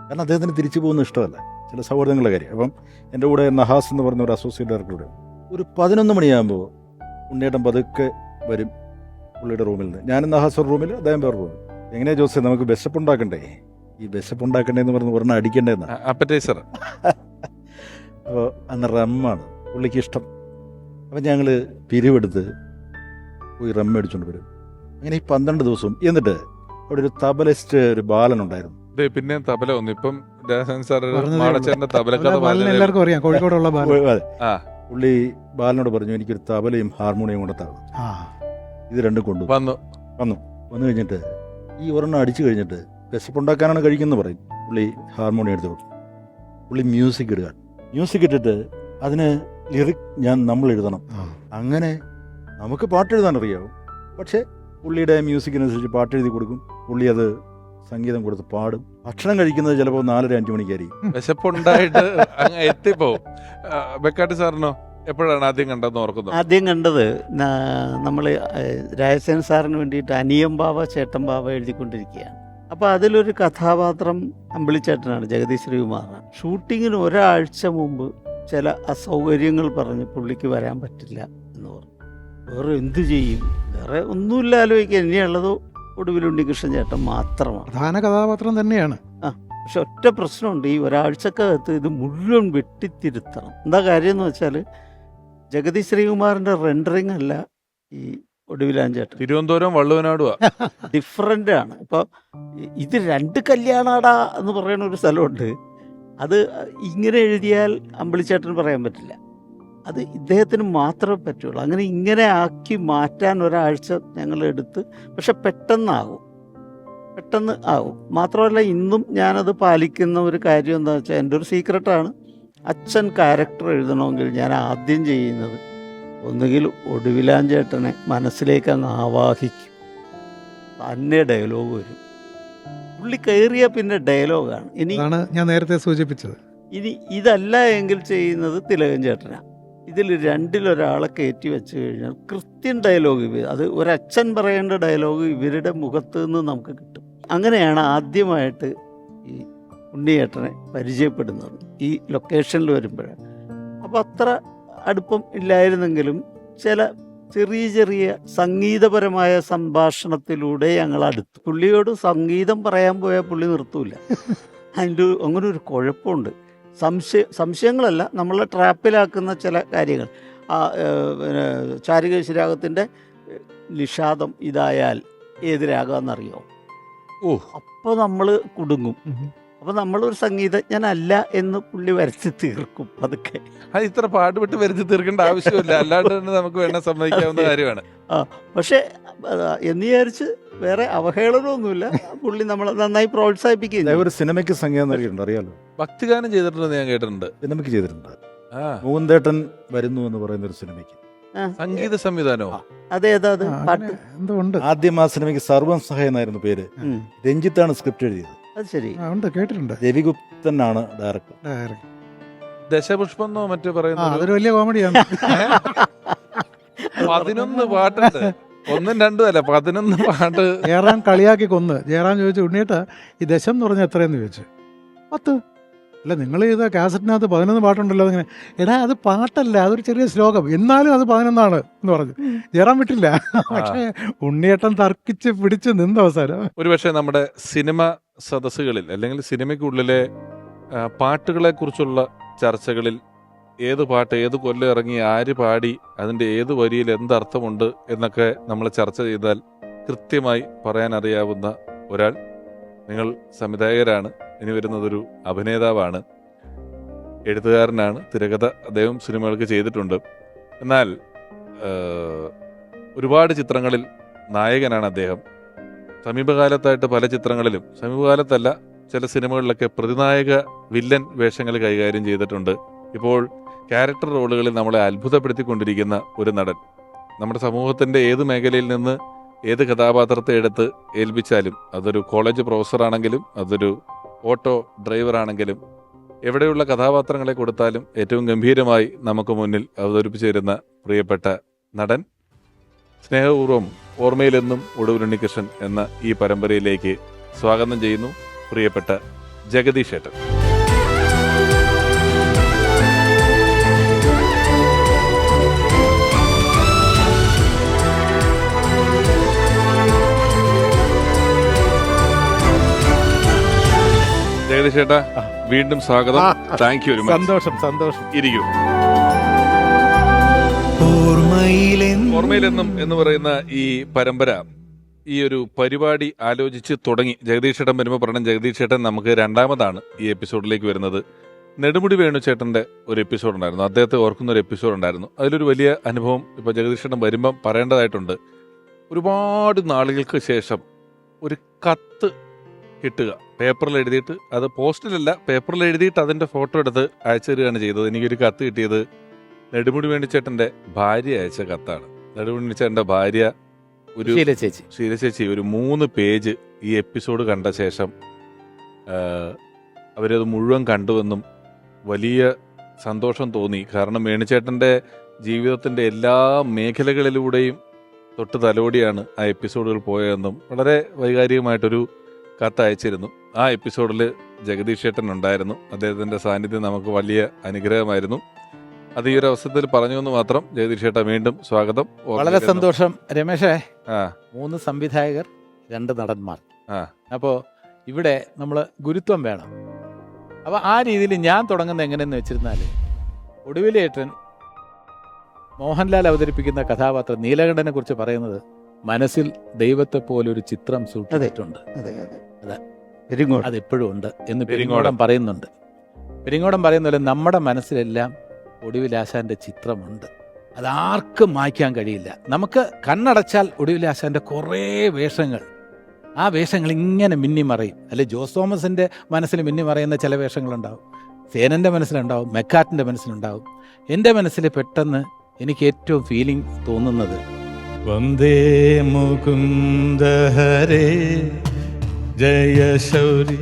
കാരണം അദ്ദേഹത്തിന് തിരിച്ചു പോകുന്ന ഇഷ്ടമല്ല, ചില സൗഹൃദങ്ങളുടെ കാര്യം. അപ്പം എൻ്റെ കൂടെ നഹാസ് എന്ന് പറഞ്ഞ ഒരു അസോസിയേറ്റ് ഡയറക്ടറുടെ ഒരു 11 മണിയാകുമ്പോൾ ഉണ്ണിയേട്ടൻ പതുക്കെ വരും പുള്ളിയുടെ റൂമിൽ നിന്ന്. ഞാനും നഹാസ് ഒരു റൂമിൽ, അദ്ദേഹം വേറെ റൂമിൽ. എങ്ങനെയാ ജോസേ നമുക്ക് വിശപ്പ് ഉണ്ടാക്കണ്ടേ, ഈ വിശപ്പ് ഉണ്ടാക്കണ്ടേന്ന് പറഞ്ഞ് ഒരെണ്ണം അടിക്കണ്ടേന്നാണ്. അപ്പോൾ അന്ന് റമ്മാണ് പുള്ളിക്ക് ഇഷ്ടം. അപ്പം ഞങ്ങൾ പിരിവെടുത്ത് പോയി റം മേടിച്ചുകൊണ്ട് വരും. അങ്ങനെ ഈ 12 ദിവസവും. എന്നിട്ട് അവിടെ ഒരു തബലിസ്റ്റ് ഒരു ബാലനുണ്ടായിരുന്നു. പിന്നെ തബല വന്നു. ഇപ്പം എല്ലാവർക്കും അറിയാം, കോഴിക്കോടുള്ള പുള്ളി ബാലനോട് പറഞ്ഞു എനിക്കൊരു തബലയും ഹാർമോണിയം കൊണ്ടെത്താവും. ഇത് രണ്ടും വന്നു കഴിഞ്ഞിട്ട് ഈ ഒരെണ്ണം അടിച്ചു കഴിഞ്ഞിട്ട് വിശപ്പുണ്ടാക്കാനാണ് കഴിക്കുന്നത് പറയും. പുള്ളി ഹാർമോണിയം എടുത്ത് കൊടുക്കും. പുള്ളി മ്യൂസിക് ഇടുക. മ്യൂസിക് ഇട്ടിട്ട് അതിന് ലിറിക് നമ്മൾ എഴുതണം. അങ്ങനെ നമുക്ക് പാട്ടെഴുതാൻ അറിയാവും, പക്ഷേ പുള്ളിയുടെ മ്യൂസിക്കിനനുസരിച്ച് പാട്ടെഴുതി കൊടുക്കും. പുള്ളി അത് സംഗീതം കൊടുത്ത് പാടും. ഭക്ഷണം കഴിക്കുന്നത് ചിലപ്പോൾ 4-5 മണിക്കായിരിക്കും. വിശപ്പുണ്ടായിട്ട് എത്തിപ്പോവും. ബെക്കാട്ടി സാറിനോ എപ്പോഴാണ് ആദ്യം കണ്ടതെന്ന് ഓർക്കുന്നത്? ആദ്യം കണ്ടത് നമ്മൾ രാജസേന സാറിന് വേണ്ടിയിട്ട് അനിയം ബാവ ചേട്ടൻ ബാവ എഴുതിക്കൊണ്ടിരിക്കുകയാണ്. അപ്പോൾ അതിലൊരു കഥാപാത്രം അമ്പിളിച്ചേട്ടനാണ്, ജഗദീഷ് ശ്രീകുമാറാണ്. ഷൂട്ടിങ്ങിന് ഒരാഴ്ച മുമ്പ് ചില അസൗകര്യങ്ങൾ പറഞ്ഞ് പുള്ളിക്ക് വരാൻ പറ്റില്ല എന്ന് പറഞ്ഞു. വേറെ എന്തു ചെയ്യും, വേറെ ഒന്നുമില്ല ആലോചിക്കാൻ, ഇനിയുള്ളത് ഒടുവിൽ ഉണ്ണികൃഷ്ണൻ ചേട്ടൻ മാത്രമാണ്. പ്രധാന കഥാപാത്രം തന്നെയാണ്. പക്ഷെ ഒറ്റ പ്രശ്നമുണ്ട്, ഈ ഒരാഴ്ചക്കകത്ത് ഇത് മുഴുവൻ വെട്ടിത്തിരുത്തണം. എന്താ കാര്യം എന്ന് വെച്ചാൽ ജഗദീഷ് ശ്രീകുമാറിൻ്റെ റെൻഡറിങ് അല്ല ഈ ഒടുവിലാഞ്ചേട്ടൻ, തിരുവനന്തപുരം വള്ളുവനാടുവാ. ഡിഫറൻ്റ് ആണ്. ഇപ്പോൾ ഇത് 2 കല്യാണാടാ എന്ന് പറയുന്ന ഒരു സ്ഥലമുണ്ട്, അത് ഇങ്ങനെ എഴുതിയാൽ അമ്പിളിച്ചേട്ടന് പറയാൻ പറ്റില്ല, അത് ഇദ്ദേഹത്തിന് മാത്രമേ പറ്റുള്ളൂ. അങ്ങനെ ഇങ്ങനെ ആക്കി മാറ്റാൻ ഒരാഴ്ച ഞങ്ങൾ എടുത്ത്, പക്ഷെ പെട്ടെന്ന് ആകും. മാത്രമല്ല ഇന്നും ഞാനത് പാലിക്കുന്ന ഒരു കാര്യം എന്താ വെച്ചാൽ, എൻ്റെ ഒരു സീക്രട്ടാണ്, അച്ഛൻ ക്യാരക്ടർ എഴുതണമെങ്കിൽ ഞാൻ ആദ്യം ചെയ്യുന്നത് ഒന്നുകിൽ ഒടുവിലാഞ്ചേട്ടനെ മനസ്സിലേക്ക് അങ്ങ് ആവാഹിക്കും, തന്നെ ഡയലോഗ് വരും, പുള്ളി കയറിയ പിന്നെ ഡയലോഗാണ്. അതാണ് ഞാൻ നേരത്തെ സൂചിപ്പിച്ചത്. ഇനി ഇതല്ല എങ്കിൽ ചെയ്യുന്നത് തിലകൻ ചേട്ടനാണ്. ഇതിൽ 2-ൽ-1 കയറ്റി വെച്ച് കഴിഞ്ഞാൽ കൃത്യം ഡയലോഗ്, അത് ഒരച്ഛൻ പറയേണ്ട ഡയലോഗ് ഇവരുടെ മുഖത്ത് നിന്ന് നമുക്ക് കിട്ടും. അങ്ങനെയാണ് ആദ്യമായിട്ട് ഈ ഉണ്ണിയേട്ടനെ പരിചയപ്പെടുന്നത് ഈ ലൊക്കേഷനിൽ വരുമ്പോഴാണ്. അപ്പോൾ അത്ര അടുപ്പം ഇല്ലായിരുന്നെങ്കിലും ചില ചെറിയ സംഗീതപരമായ സംഭാഷണത്തിലൂടെ ഞങ്ങൾ അടുത്തു. പുള്ളിയോട് സംഗീതം പറയാൻ പോയാൽ പുള്ളി നിർത്തൂല. അതിൻ്റെ അങ്ങനെ ഒരു കുഴപ്പമുണ്ട്. സംശയങ്ങളല്ല, നമ്മളെ ട്രാപ്പിലാക്കുന്ന ചില കാര്യങ്ങൾ. പിന്നെ ചാരുകേശി നിഷാദം ഇതായാൽ ഏത് രാഗമെന്നറിയോ? അപ്പോൾ നമ്മൾ കുടുങ്ങും. അപ്പോൾ നമ്മളൊരു സംഗീതജ്ഞനല്ല എന്ന് പുള്ളി വരച്ച് തീർക്കും പതുക്കെ. അത് ഇത്ര പാടുപെട്ട് വരച്ച് തീർക്കേണ്ട ആവശ്യമില്ല, അല്ലാണ്ട് തന്നെ നമുക്ക് വേണം സമ്മതിക്കാവുന്ന കാര്യമാണ്. പക്ഷേ എന്ന് വിചാരിച്ച് വേറെ അവഹേളനമൊന്നുമില്ല, പുള്ളി നമ്മളെ നന്നായി പ്രോത്സാഹിപ്പിക്കുകയും. ഒരു സിനിമയ്ക്ക് സംഗീതം നൽകിയിട്ടുണ്ട്, അറിയാലോ. ഭക്തിഗാനം ചെയ്തിട്ടുണ്ടെന്ന് ഞാൻ കേട്ടിട്ടുണ്ട്. സിനിമയ്ക്ക് ചെയ്തിട്ടുണ്ട്. മൂന്തേട്ടൻ വരുന്നു എന്ന് പറയുന്ന ഒരു സിനിമയ്ക്ക് സംഗീത സംവിധാനോ? അതേതാ പാട്ട്? എന്തുകൊണ്ട് ആദ്യം ആ സിനിമയ്ക്ക് സർവം സഹായ എന്നായിരുന്നു പേര്. രഞ്ജിത്താണ് സ്ക്രിപ്റ്റ് എഴുതിയത്. അത് ശരി, ഉണ്ട്, കേട്ടിട്ടുണ്ട്. രവിഗുപ്തനാണ് ഡയറക്ടർ. ദശപുഷ്പം എന്നോ മറ്റോ പറയുന്നത് അതൊരു വലിയ കോമഡിയാണ്. 11 പാട്ടുണ്ട്, 1ഉം 2ഉം അല്ല, 11 പാട്ട്. ജയറാം കളിയാക്കി കൊന്ന്. ജയറാം ചോദിച്ചു, ഉണ്ണിയേട്ടാ ഈ ദശം എന്ന് പറഞ്ഞാൽ എത്രയെന്ന് ചോദിച്ചു. 10. അല്ല, നിങ്ങൾ ചെയ്ത കാസറ്റിനകത്ത് 11 പാട്ടുണ്ടല്ലോ. അതിങ്ങനെ, എടാ അത് പാട്ടല്ല, അതൊരു ചെറിയ ശ്ലോകം, എന്നാലും അത് 11 എന്ന് പറഞ്ഞു. ജയറാം വിട്ടില്ല. പക്ഷേ ഉണ്ണിയേട്ടൻ തർക്കിച്ച് പിടിച്ച് നിന്ന അവസാനം. ഒരുപക്ഷെ നമ്മുടെ സിനിമ സദസ്സുകളിൽ അല്ലെങ്കിൽ സിനിമയ്ക്കുള്ളിലെ പാട്ടുകളെ കുറിച്ചുള്ള ചർച്ചകളിൽ ഏത് പാട്ട് ഏത് കൊല്ലം ഇറങ്ങി, ആര് പാടി, അതിൻ്റെ ഏത് വരിയിൽ എന്തർത്ഥമുണ്ട് എന്നൊക്കെ നമ്മൾ ചർച്ച ചെയ്താൽ കൃത്യമായി പറയാൻ അറിയാവുന്ന ഒരാൾ നിങ്ങൾ സംവിധായകരാണ്. ഇനി വരുന്നതൊരു അഭിനേതാവാണ്, എഴുത്തുകാരനാണ്, തിരക്കഥ അദ്ദേഹം സിനിമകൾക്ക് ചെയ്തിട്ടുണ്ട്. എന്നാൽ ഒരുപാട് ചിത്രങ്ങളിൽ നായകനാണ് അദ്ദേഹം. സമീപകാലത്തായിട്ട് പല ചിത്രങ്ങളിലും, സമീപകാലത്തല്ല ചില സിനിമകളിലൊക്കെ പ്രതിനായക വില്ലൻ വേഷങ്ങൾ കൈകാര്യം ചെയ്തിട്ടുണ്ട്. ഇപ്പോൾ ക്യാരക്ടർ റോളുകളിൽ നമ്മളെ അത്ഭുതപ്പെടുത്തിക്കൊണ്ടിരിക്കുന്ന ഒരു നടൻ. നമ്മുടെ സമൂഹത്തിൻ്റെ ഏത് മേഖലയിൽ നിന്ന് ഏത് കഥാപാത്രത്തെ എടുത്ത് ഏൽപ്പിച്ചാലും, അതൊരു കോളേജ് പ്രൊഫസറാണെങ്കിലും അതൊരു ഓട്ടോ ഡ്രൈവറാണെങ്കിലും, എവിടെയുള്ള കഥാപാത്രങ്ങളെ കൊടുത്താലും ഏറ്റവും ഗംഭീരമായി നമുക്ക് മുന്നിൽ അവതരിപ്പിച്ചു തരുന്ന പ്രിയപ്പെട്ട നടൻ, സ്നേഹപൂർവ്വം ഓർമ്മയിലെന്നും ഒടുവിൽ ഉണ്ണികൃഷ്ണൻ എന്ന ഈ പരമ്പരയിലേക്ക് സ്വാഗതം ചെയ്യുന്നു പ്രിയപ്പെട്ട ജഗദീഷ് ഏട്ടൻ. ജഗദീഷ് ഏട്ടാ, വീണ്ടും സ്വാഗതം. Thank you very much. സന്തോഷം. ഇരിക്കൂ. ഓർമ്മയിലെന്നും എന്ന് പറയുന്ന ഈ പരമ്പര, ഈ ഒരു പരിപാടി ആലോചിച്ച് തുടങ്ങി. ജഗദീഷ് ചേട്ടൻ വരുമ്പോൾ പറയണം, ജഗദീഷ് ചേട്ടൻ നമുക്ക് 2ാമതാണ് ഈ എപ്പിസോഡിലേക്ക് വരുന്നത്. നെടുമുടി വേണുചേട്ടൻ്റെ ഒരു എപ്പിസോഡ് ഉണ്ടായിരുന്നു, അദ്ദേഹത്തെ ഓർക്കുന്ന ഒരു എപ്പിസോഡ് ഉണ്ടായിരുന്നു. അതിലൊരു വലിയ അനുഭവം ഇപ്പോൾ ജഗദീഷ് ചേട്ടൻ വരുമ്പം പറയേണ്ടതായിട്ടുണ്ട്. ഒരുപാട് നാളുകൾക്ക് ശേഷം ഒരു കത്ത് കിട്ടുക, പേപ്പറിൽ എഴുതിയിട്ട്, അത് പോസ്റ്റിലല്ല, പേപ്പറിൽ എഴുതിയിട്ട് അതിൻ്റെ ഫോട്ടോ എടുത്ത് അയച്ചു തരികയാണ് ചെയ്തത്. എനിക്കൊരു കത്ത് കിട്ടിയത് നെടുമുടി വേണുചേട്ടൻ്റെ ഭാര്യ അയച്ച കത്താണ്. നെടുമുടി വേണുചേട്ടൻ്റെ ഭാര്യ ഒരു ശീലചേച്ചി ഒരു 3 പേജ് ഈ എപ്പിസോഡ് കണ്ട ശേഷം അവരത് മുഴുവൻ കണ്ടുവെന്നും വലിയ സന്തോഷം തോന്നി. കാരണം വേണുചേട്ടൻ്റെ ജീവിതത്തിൻ്റെ എല്ലാ മേഖലകളിലൂടെയും തൊട്ട് തലോടിയാണ് ആ എപ്പിസോഡുകൾ പോയതെന്നും വളരെ വൈകാരികമായിട്ടൊരു കത്തയച്ചിരുന്നു. ആ എപ്പിസോഡിൽ ജഗദീഷ് ഏട്ടൻ ഉണ്ടായിരുന്നു. അദ്ദേഹത്തിൻ്റെ സാന്നിധ്യം നമുക്ക് വലിയ അനുഗ്രഹമായിരുന്നു. അത് ഈ ഒരു അവസരത്തിൽ പറഞ്ഞു എന്ന് മാത്രം. ജഗദീഷ് ഏട്ടൻ വീണ്ടും സ്വാഗതം. വളരെ സന്തോഷം രമേശേ. ആ 3 സംവിധായകർ, 2 നടന്മാർ. ആ. അപ്പോൾ ഇവിടെ നമ്മൾ ഗുരുത്വം വേണം. അപ്പോൾ ആ രീതിയിൽ ഞാൻ തുടങ്ങുന്നത് എങ്ങനെയെന്ന് വെച്ചിരുന്നാൽ, ഒടുവിലേട്ടൻ മോഹൻലാൽ അവതരിപ്പിക്കുന്ന കഥാപാത്രം നീലകണ്ഠനെ കുറിച്ച് പറയുന്നത്, മനസ്സിൽ ദൈവത്തെ പോലൊരു ചിത്രം സൂക്ഷിച്ചിട്ടുണ്ട്, അതെ അതെ. പെരിങ്ങോട്. അതെപ്പോഴും ഉണ്ട് എന്ന് പെരിങ്ങോടൻ പറയുന്നുണ്ട്. പെരിങ്ങോടൻ പറയുന്ന പോലെ നമ്മുടെ മനസ്സിലെല്ലാം ഒടുവിലാശാന്റെ ചിത്രമുണ്ട്. അതാർക്കും മായ്ക്കാൻ കഴിയില്ല. നമുക്ക് കണ്ണടച്ചാൽ ഒടുവിലാശാന്റെ കുറേ വേഷങ്ങൾ, ആ വേഷങ്ങൾ ഇങ്ങനെ മിന്നിമറയും. അല്ലെ, ജോസ് തോമസിന്റെ മനസ്സിൽ മിന്നിമറയുന്ന ചില വേഷങ്ങളുണ്ടാവും, സേനന്റെ മനസ്സിലുണ്ടാവും, മെക്കാറ്റിന്റെ മനസ്സിലുണ്ടാവും. എൻ്റെ മനസ്സിൽ പെട്ടെന്ന് എനിക്ക് ഏറ്റവും ഫീലിംഗ് തോന്നുന്നത് വന്ദേ മുകുന്ദ ഹരേ ജയ ശൗരി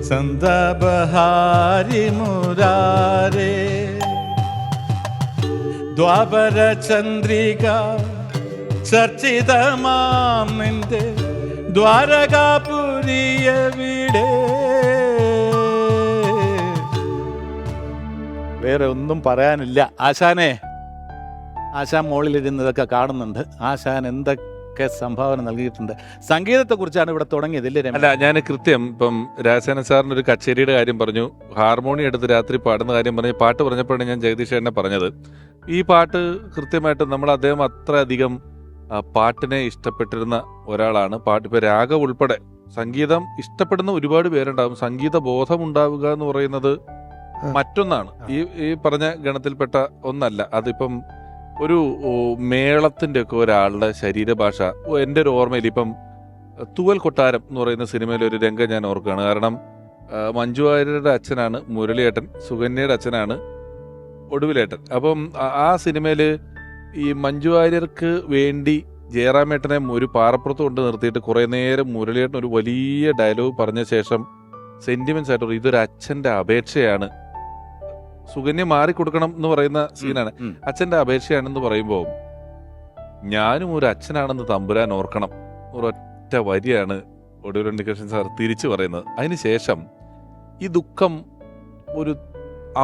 സന്ദബഹാരി മുരാരേ ദ്വാപര ചന്ദ്രിക ചർച്ചിതമാം നിന്റെ ദ്വാരകാപുരിയവിടെ. വേറെ ഒന്നും പറയാനില്ല. ആശാനെ, ആശാൻ മോളിലിരുന്നതൊക്കെ കാണുന്നുണ്ട്. ആശാൻ എന്തൊക്കെ സംഭാവന നൽകിയിട്ടുണ്ട്. സംഗീതത്തെക്കുറിച്ചാണ് ഇവിടെ തുടങ്ങിയത്, ഇല്ലേ രമേശ്? അല്ല, ഞാൻ കൃത്യം ഇപ്പം രാജസേന സാറിന് ഒരു കച്ചേരിയുടെ കാര്യം പറഞ്ഞു, ഹാർമോണി എടുത്ത് രാത്രി പാടുന്ന കാര്യം പറഞ്ഞു. പാട്ട് പറഞ്ഞപ്പോഴാണ് ഞാൻ ജഗദീഷ് ഏട്ടനെ പറഞ്ഞത്, ഈ പാട്ട് കൃത്യമായിട്ട് അദ്ദേഹം അത്രയധികം പാട്ടിനെ ഇഷ്ടപ്പെട്ടിരുന്ന ഒരാളാണ്. പാട്ട് ഇപ്പോൾ രാഗം ഉൾപ്പെടെ സംഗീതം ഇഷ്ടപ്പെടുന്ന ഒരുപാട് പേരുണ്ടാകും. സംഗീത ബോധം ഉണ്ടാവുക എന്ന് പറയുന്നത് മറ്റൊന്നാണ്, ഈ പറഞ്ഞ ഗണത്തിൽപ്പെട്ട ഒന്നല്ല. അതിപ്പം ഒരു മേളത്തിൻ്റെ ഒക്കെ ഒരാളുടെ ശരീരഭാഷ, എൻ്റെ ഒരു ഓർമ്മയിൽ ഇപ്പം തൂവൽ കൊട്ടാരം എന്ന് പറയുന്ന സിനിമയിലെ ഒരു രംഗം ഞാൻ ഓർക്കുകയാണ്. കാരണം മഞ്ജു വാര്യരുടെ അച്ഛനാണ് മുരളിയേട്ടൻ, സുകന്യയുടെ അച്ഛനാണ് ഒടുവിലേട്ടൻ. അപ്പം ആ സിനിമയിൽ ഈ മഞ്ജു വാര്യർക്ക് വേണ്ടി ജയറാമേട്ടനെ ഒരു പാറപ്പുറത്ത് കൊണ്ട് നിർത്തിയിട്ട് കുറേ നേരം മുരളിയേട്ടൻ ഒരു വലിയ ഡയലോഗ് പറഞ്ഞ ശേഷം സെന്റിമെന്റ്സ് ആയിട്ട് ഇതൊരു അച്ഛൻ്റെ അപേക്ഷയാണ്, സുകന്യ മാറിക്കൊടുക്കണം എന്ന് പറയുന്ന സീനാണ്. അച്ഛൻ്റെ അപേക്ഷയാണെന്ന് പറയുമ്പോൾ ഞാനും ഒരു അച്ഛനാണെന്ന് തമ്പുരാൻ ഓർക്കണം, ഒരൊറ്റ വരിയാണ് ഒടുവിൽ ഉണ്ണികൃഷ്ണൻ സാർ തിരിച്ചു പറയുന്നത്. അതിനുശേഷം ഈ ദുഃഖം ഒരു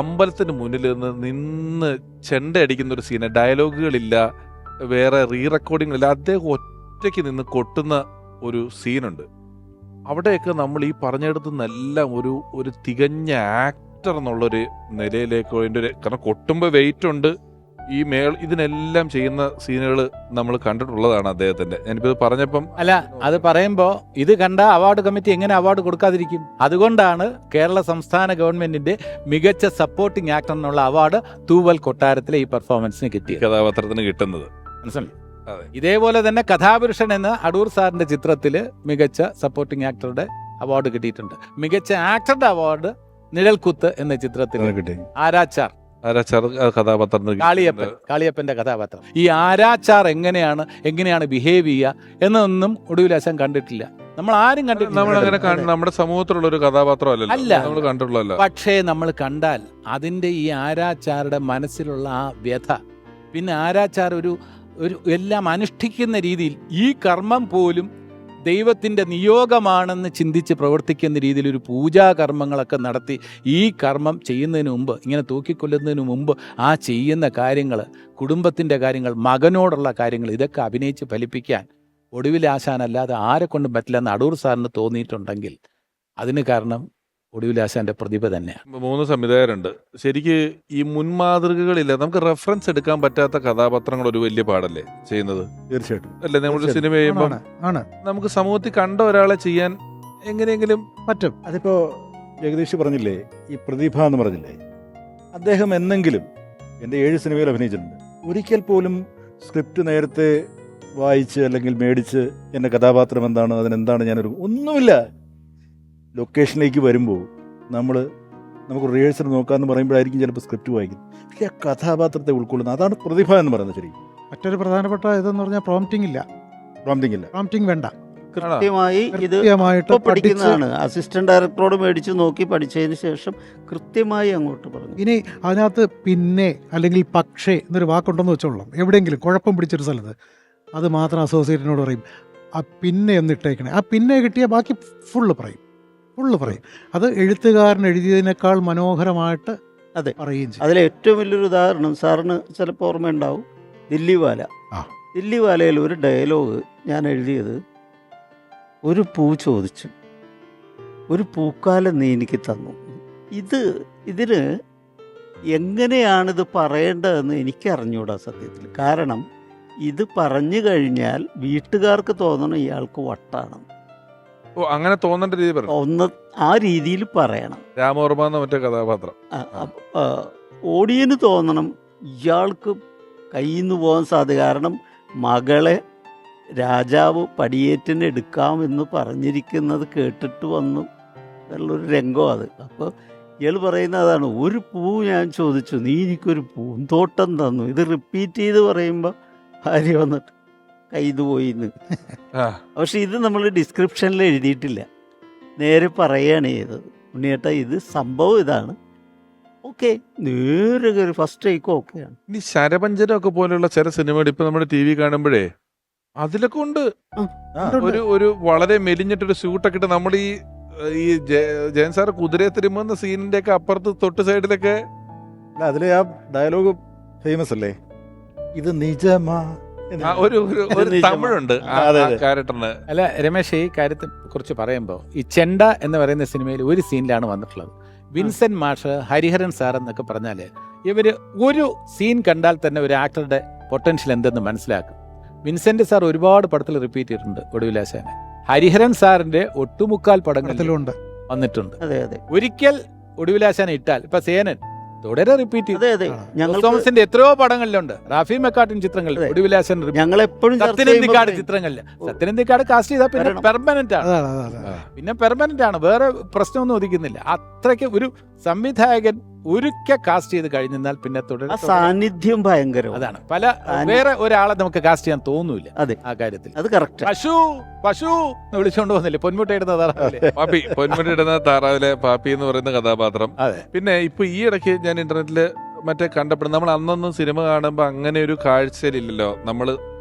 അമ്പലത്തിന് മുന്നിൽ നിന്ന് ചെണ്ടയടിക്കുന്ന ഒരു സീന്, ഡയലോഗുകളില്ല, വേറെ റീ റെക്കോർഡിങ്ങില്ല, അദ്ദേഹം ഒറ്റയ്ക്ക് നിന്ന് കൊട്ടുന്ന ഒരു സീനുണ്ട്. അവിടെയൊക്കെ നമ്മൾ ഈ പറഞ്ഞെടുത്തു നിന്നെല്ലാം ഒരു തികഞ്ഞ ആക്ടർ എന്നുള്ളൊരു നിലയിലേക്ക് കാരണം കൊട്ടുമ്പോൾ വെയിറ്റ് ഉണ്ട്. ഈ ഇതിനെല്ലാം ചെയ്യുന്ന സീനുകൾ നമ്മൾ കണ്ടിട്ടുള്ളതാണ് അദ്ദേഹത്തിന്റെ. ഞാനിപ്പോൾ ഇത് പറഞ്ഞപ്പം അല്ല, അത് പറയുമ്പോൾ ഇത് കണ്ട അവാർഡ് കമ്മിറ്റി എങ്ങനെ അവാർഡ് കൊടുക്കാതിരിക്കും? അതുകൊണ്ടാണ് കേരള സംസ്ഥാന ഗവൺമെന്റിന്റെ മികച്ച സപ്പോർട്ടിംഗ് ആക്ടർ എന്നുള്ള അവാർഡ് തൂവൽ കൊട്ടാരത്തിലെ ഈ പെർഫോമൻസിന് കിട്ടിയത്, കഥാപാത്രത്തിന് കിട്ടുന്നത്. മനസ്സിലായി? ഇതേപോലെ തന്നെ കഥാപുരുഷൻ എന്ന അടൂർ സാറിന്റെ ചിത്രത്തില് മികച്ച സപ്പോർട്ടിംഗ് ആക്ടറുടെ അവാർഡ് കിട്ടിയിട്ടുണ്ട്. മികച്ച ആക്ടറുടെ അവാർഡ് നിഴൽക്കുത്ത് എന്ന ചിത്രത്തിൽ ആരാച്ചാർ കഥാപാത്രത്തിന് കാളിയപ്പന്റെ കഥാപാത്രം. ഈ ആരാച്ചാർ എങ്ങനെയാണ് ബിഹേവ് ചെയ്യുക എന്നൊന്നും ഒടുവിലാശാൻ കണ്ടിട്ടില്ല. നമ്മൾ ആരും കണ്ടിട്ടില്ല. നമ്മളങ്ങനെ നമ്മുടെ സമൂഹത്തിലുള്ള ഒരു കഥാപാത്രം അല്ല നമ്മൾ കണ്ടിട്ടുള്ളതല്ല. പക്ഷേ നമ്മൾ കണ്ടാൽ അതിന്റെ ഈ ആരാച്ചാരുടെ മനസ്സിലുള്ള ആ വ്യഥ, പിന്നെ ആരാച്ചാർ ഒരു എല്ലാം അനുഷ്ഠിക്കുന്ന രീതിയിൽ ഈ കർമ്മം പോലും ദൈവത്തിൻ്റെ നിയോഗമാണെന്ന് ചിന്തിച്ച് പ്രവർത്തിക്കുന്ന രീതിയിൽ ഒരു പൂജാകർമ്മങ്ങളൊക്കെ നടത്തി ഈ കർമ്മം ചെയ്യുന്നതിന് മുമ്പ്, ഇങ്ങനെ തൂക്കിക്കൊല്ലുന്നതിന് മുമ്പ് ആ ചെയ്യുന്ന കാര്യങ്ങൾ, കുടുംബത്തിൻ്റെ കാര്യങ്ങൾ, മകനോടുള്ള കാര്യങ്ങൾ, ഇതൊക്കെ അഭിനയിച്ച് ഫലിപ്പിക്കാൻ ഒടുവിലാശാനല്ലാതെ ആരെ കൊണ്ടും പറ്റില്ലെന്ന് അടൂർ സാറിന് തോന്നിയിട്ടുണ്ടെങ്കിൽ അതിന് കാരണം ഒടുവിലാശാന്റെ പ്രതിഭ തന്നെയാണ്. 3 സംവിധായകരുണ്ട്. ശരിക്ക് ഈ മുൻമാതൃകകളില്ല, നമുക്ക് റെഫറൻസ് എടുക്കാൻ പറ്റാത്ത കഥാപാത്രങ്ങൾ ഒരു വലിയ പാടല്ലേ ചെയ്യുന്നത്? തീർച്ചയായിട്ടും അല്ലേ? നമ്മൾ സിനിമ ചെയ്യുമ്പോൾ നമുക്ക് സമൂഹത്തിൽ കണ്ട ഒരാളെ ചെയ്യാൻ എങ്ങനെയെങ്കിലും പറ്റും. അതിപ്പോ ജഗദീഷ് പറഞ്ഞില്ലേ, ഈ പ്രതിഭ എന്ന് പറഞ്ഞില്ലേ, അദ്ദേഹം എന്നെങ്കിലും എൻ്റെ 7 സിനിമയിൽ അഭിനയിച്ചിട്ടുണ്ട്. ഒരിക്കൽ പോലും സ്ക്രിപ്റ്റ് നേരത്തെ വായിച്ച് അല്ലെങ്കിൽ മേടിച്ച് എൻ്റെ കഥാപാത്രം എന്താണ്, അതിനെന്താണ് ഒന്നുമില്ല. ലൊക്കേഷനിലേക്ക് വരുമ്പോൾ നമുക്ക് റിഹേഴ്സൽ നോക്കാമെന്ന് പറയുമ്പോഴായിരിക്കും ചിലപ്പോൾ സ്ക്രിപ്റ്റ് വായിക്കുന്നത്. പക്ഷേ ആ കഥാപാത്രത്തെ ഉൾക്കൊള്ളുന്നത്, അതാണ് പ്രതിഭ എന്ന് പറയുന്നത്. ശരി, മറ്റൊരു പ്രധാനപ്പെട്ട ഇതെന്ന് പറഞ്ഞാൽ പ്രോംപ്റ്റിംഗ് ഇല്ല. പ്രോംപ്റ്റിംഗ് വേണ്ട. കൃത്യമായി ഇത് പഠിക്കുന്നതാണ്. അസിസ്റ്റന്റ് ഡയറക്ടറോട് മേടിച്ച് നോക്കി പഠിച്ചതിന് ശേഷം കൃത്യമായി അങ്ങോട്ട് പറഞ്ഞു. ഇനി അതിനകത്ത് പിന്നെ അല്ലെങ്കിൽ പക്ഷേ എന്നൊരു വാക്കുണ്ടെന്ന് വെച്ചോളാം. എവിടെയെങ്കിലും കുഴപ്പം പിടിച്ചൊരു സ്ഥലത്ത് അത് മാത്രം അസോസിയേറ്റിനോട് പറയും, ആ പിന്നെ എന്നിട്ടേക്കണേ, ആ പിന്നെ കിട്ടിയാൽ ബാക്കി ഫുള്ള് പറയും. അത് എഴുത്തുകാരൻ എഴുതിയതിനേക്കാൾ മനോഹരമായിട്ട് അതെ. പറയുകയും ചെയ്യും. അതിലെ ഏറ്റവും വലിയൊരു ഉദാഹരണം സാറിന് ചിലപ്പോൾ ഓർമ്മയുണ്ടാവും, ദില്ലിവാല. ആ. ദില്ലിവാലയിൽ ഒരു ഡയലോഗ് ഞാൻ എഴുതിയത്, ഒരു പൂ ചോദിച്ചു, ഒരു പൂക്കാലം നീ എനിക്ക് തന്നു. ഇതിന് എങ്ങനെയാണിത് പറയേണ്ടതെന്ന് എനിക്കറിഞ്ഞൂടാ സത്യത്തിൽ. കാരണം ഇത് പറഞ്ഞു കഴിഞ്ഞാൽ വീട്ടുകാർക്ക് തോന്നണം ഇയാൾക്ക് വട്ടാണ്. ഓ, അങ്ങനെ തോന്നേണ്ട രീതി പറഞ്ഞു. ആ രീതിയിൽ പറയണം. രാമവർമ്മ എന്ന മറ്റേ കഥാപാത്രം. ഓഡിയന് തോന്നണം ഇയാൾക്ക് കയ്യിൽ നിന്ന് പോകാൻ സാധ്യത. കാരണം മകളെ രാജാവ് പടിയേറ്റിന് എടുക്കാമെന്ന് പറഞ്ഞിരിക്കുന്നത് കേട്ടിട്ട് വന്നു എന്നുള്ളൊരു രംഗം അത്. അപ്പോൾ ഇയാൾ പറയുന്ന അതാണ്, ഒരു പൂ ഞാൻ ചോദിച്ചു, നീ എനിക്കൊരു പൂന്തോട്ടം തന്നു. ഇത് റിപ്പീറ്റ് ചെയ്ത് പറയുമ്പോൾ ഭാര്യ വന്നിട്ട് കയ്യിൽ പോയിന്ന്. പക്ഷെ ഇത് നമ്മൾ ഡിസ്ക്രിപ്ഷനിൽ എഴുതിയിട്ടില്ല, നേരെ പറയുകയാണ് ചെയ്തത്. ഉണ്ണിയേട്ടാ ഇത് സംഭവം ഇതാണ്, ഓക്കെ, നേരെ കയറി ഫസ്റ്റ് ടേക്ക് ഓക്കെയാണ്. ഇനി ശരപഞ്ചരമൊക്കെ പോലെയുള്ള ചില സിനിമകൾ ഇപ്പൊ നമ്മുടെ TV കാണുമ്പോഴേ അതിലൊക്കെ ഉണ്ട്. ഒരു വളരെ മെലിഞ്ഞിട്ടൊരു സ്യൂട്ടൊക്കെ ഇട്ട് നമ്മൾ ഈ ജയൻ സാറ് കുതിരയെ തിരുമുന്ന സീനിന്റെ ഒക്കെ അപ്പുറത്ത് തൊട്ട് സൈഡിലൊക്കെ അതിലെ ആ ഡയലോഗ് ഫേമസ് അല്ലേ, ഇത് നിജമാ. ഒരു തമിഴുണ്ട് ക്യാരക്ടറിന്. അല്ല രമേശ്, ഈ കാര്യത്തെ കുറിച്ച് പറയുമ്പോൾ ഈ ചെണ്ട എന്ന് പറയുന്ന സിനിമയിൽ ഒരു സീനിലാണ് വന്നിട്ടുള്ളത്. വിൻസെന്റ് മാഷ്, ഹരിഹരൻ സാർ എന്നൊക്കെ പറഞ്ഞാൽ ഇവർ ഒരു സീൻ കണ്ടാൽ തന്നെ ഒരു ആക്ടറുടെ പൊട്ടൻഷ്യൽ എന്തെന്ന് മനസ്സിലാക്കും. വിൻസെന്റ് സാർ ഒരുപാട് പടത്തിൽ റിപ്പീറ്റ് ചെയ്തിട്ടുണ്ട് ഒടുവിലാശാനെ. ഹരിഹരൻ സാറിന്റെ ഒട്ടുമുക്കാൽ പടങ്ങളിലുണ്ട് വന്നിട്ടുണ്ട്. ഒരിക്കൽ ഒടുവിലാശാനെ ഇട്ടാൽ ഇപ്പൊ സേനൻ തുടരെ റിപ്പീറ്റ് ചെയ്തു. തോമസിന്റെ എത്രയോ പടങ്ങളിലുണ്ട്, റാഫി മെക്കാട്ടിൻ ചിത്രങ്ങളിൽ ഒടുവിലാശൻ, സത്യനന്ദിക്കാട് ചിത്രങ്ങളിൽ. സത്യനന്ദിക്കാട് കാസ്റ്റ് ചെയ്താൽ പിന്നെ പെർമനന്റ് ആണ്, വേറെ പ്രശ്നമൊന്നും ഒതുക്കുന്നില്ല. അത്രയ്ക്ക് ഒരു സംവിധായകൻ ഒരിക്കൽ കാസ്റ്റ് ചെയ്ത് കഴിഞ്ഞാൽ പിന്നെ തുടരെ സാന്നിധ്യം ഭയങ്കര. അതാണ് പല വേറെ ഒരാളെ നമുക്ക് കാസ്റ്റ് ചെയ്യാൻ തോന്നൂല. അതെ, ആ കാര്യത്തിൽ അത് കറക്റ്റ്. പശു എന്ന് വിളിച്ചോണ്ട് വന്നില്ലേ, പൊന്മുട്ടയിടുന്ന താറാവിലെ പാപ്പി, പൊന്മുട്ടയിടുന്ന താറാവിലെ പാപ്പി എന്ന് പറയുന്ന കഥാപാത്രം. പിന്നെ ഇപ്പൊ ഈ ഇടയ്ക്ക് ഞാൻ ഇന്റർനെറ്റില് മറ്റേ കണ്ടപ്പോൾ, നമ്മൾ അന്നൊന്നും സിനിമ കാണുമ്പോൾ അങ്ങനെ ഒരു കാഴ്ചയിലില്ലല്ലോ, നമ്മൾ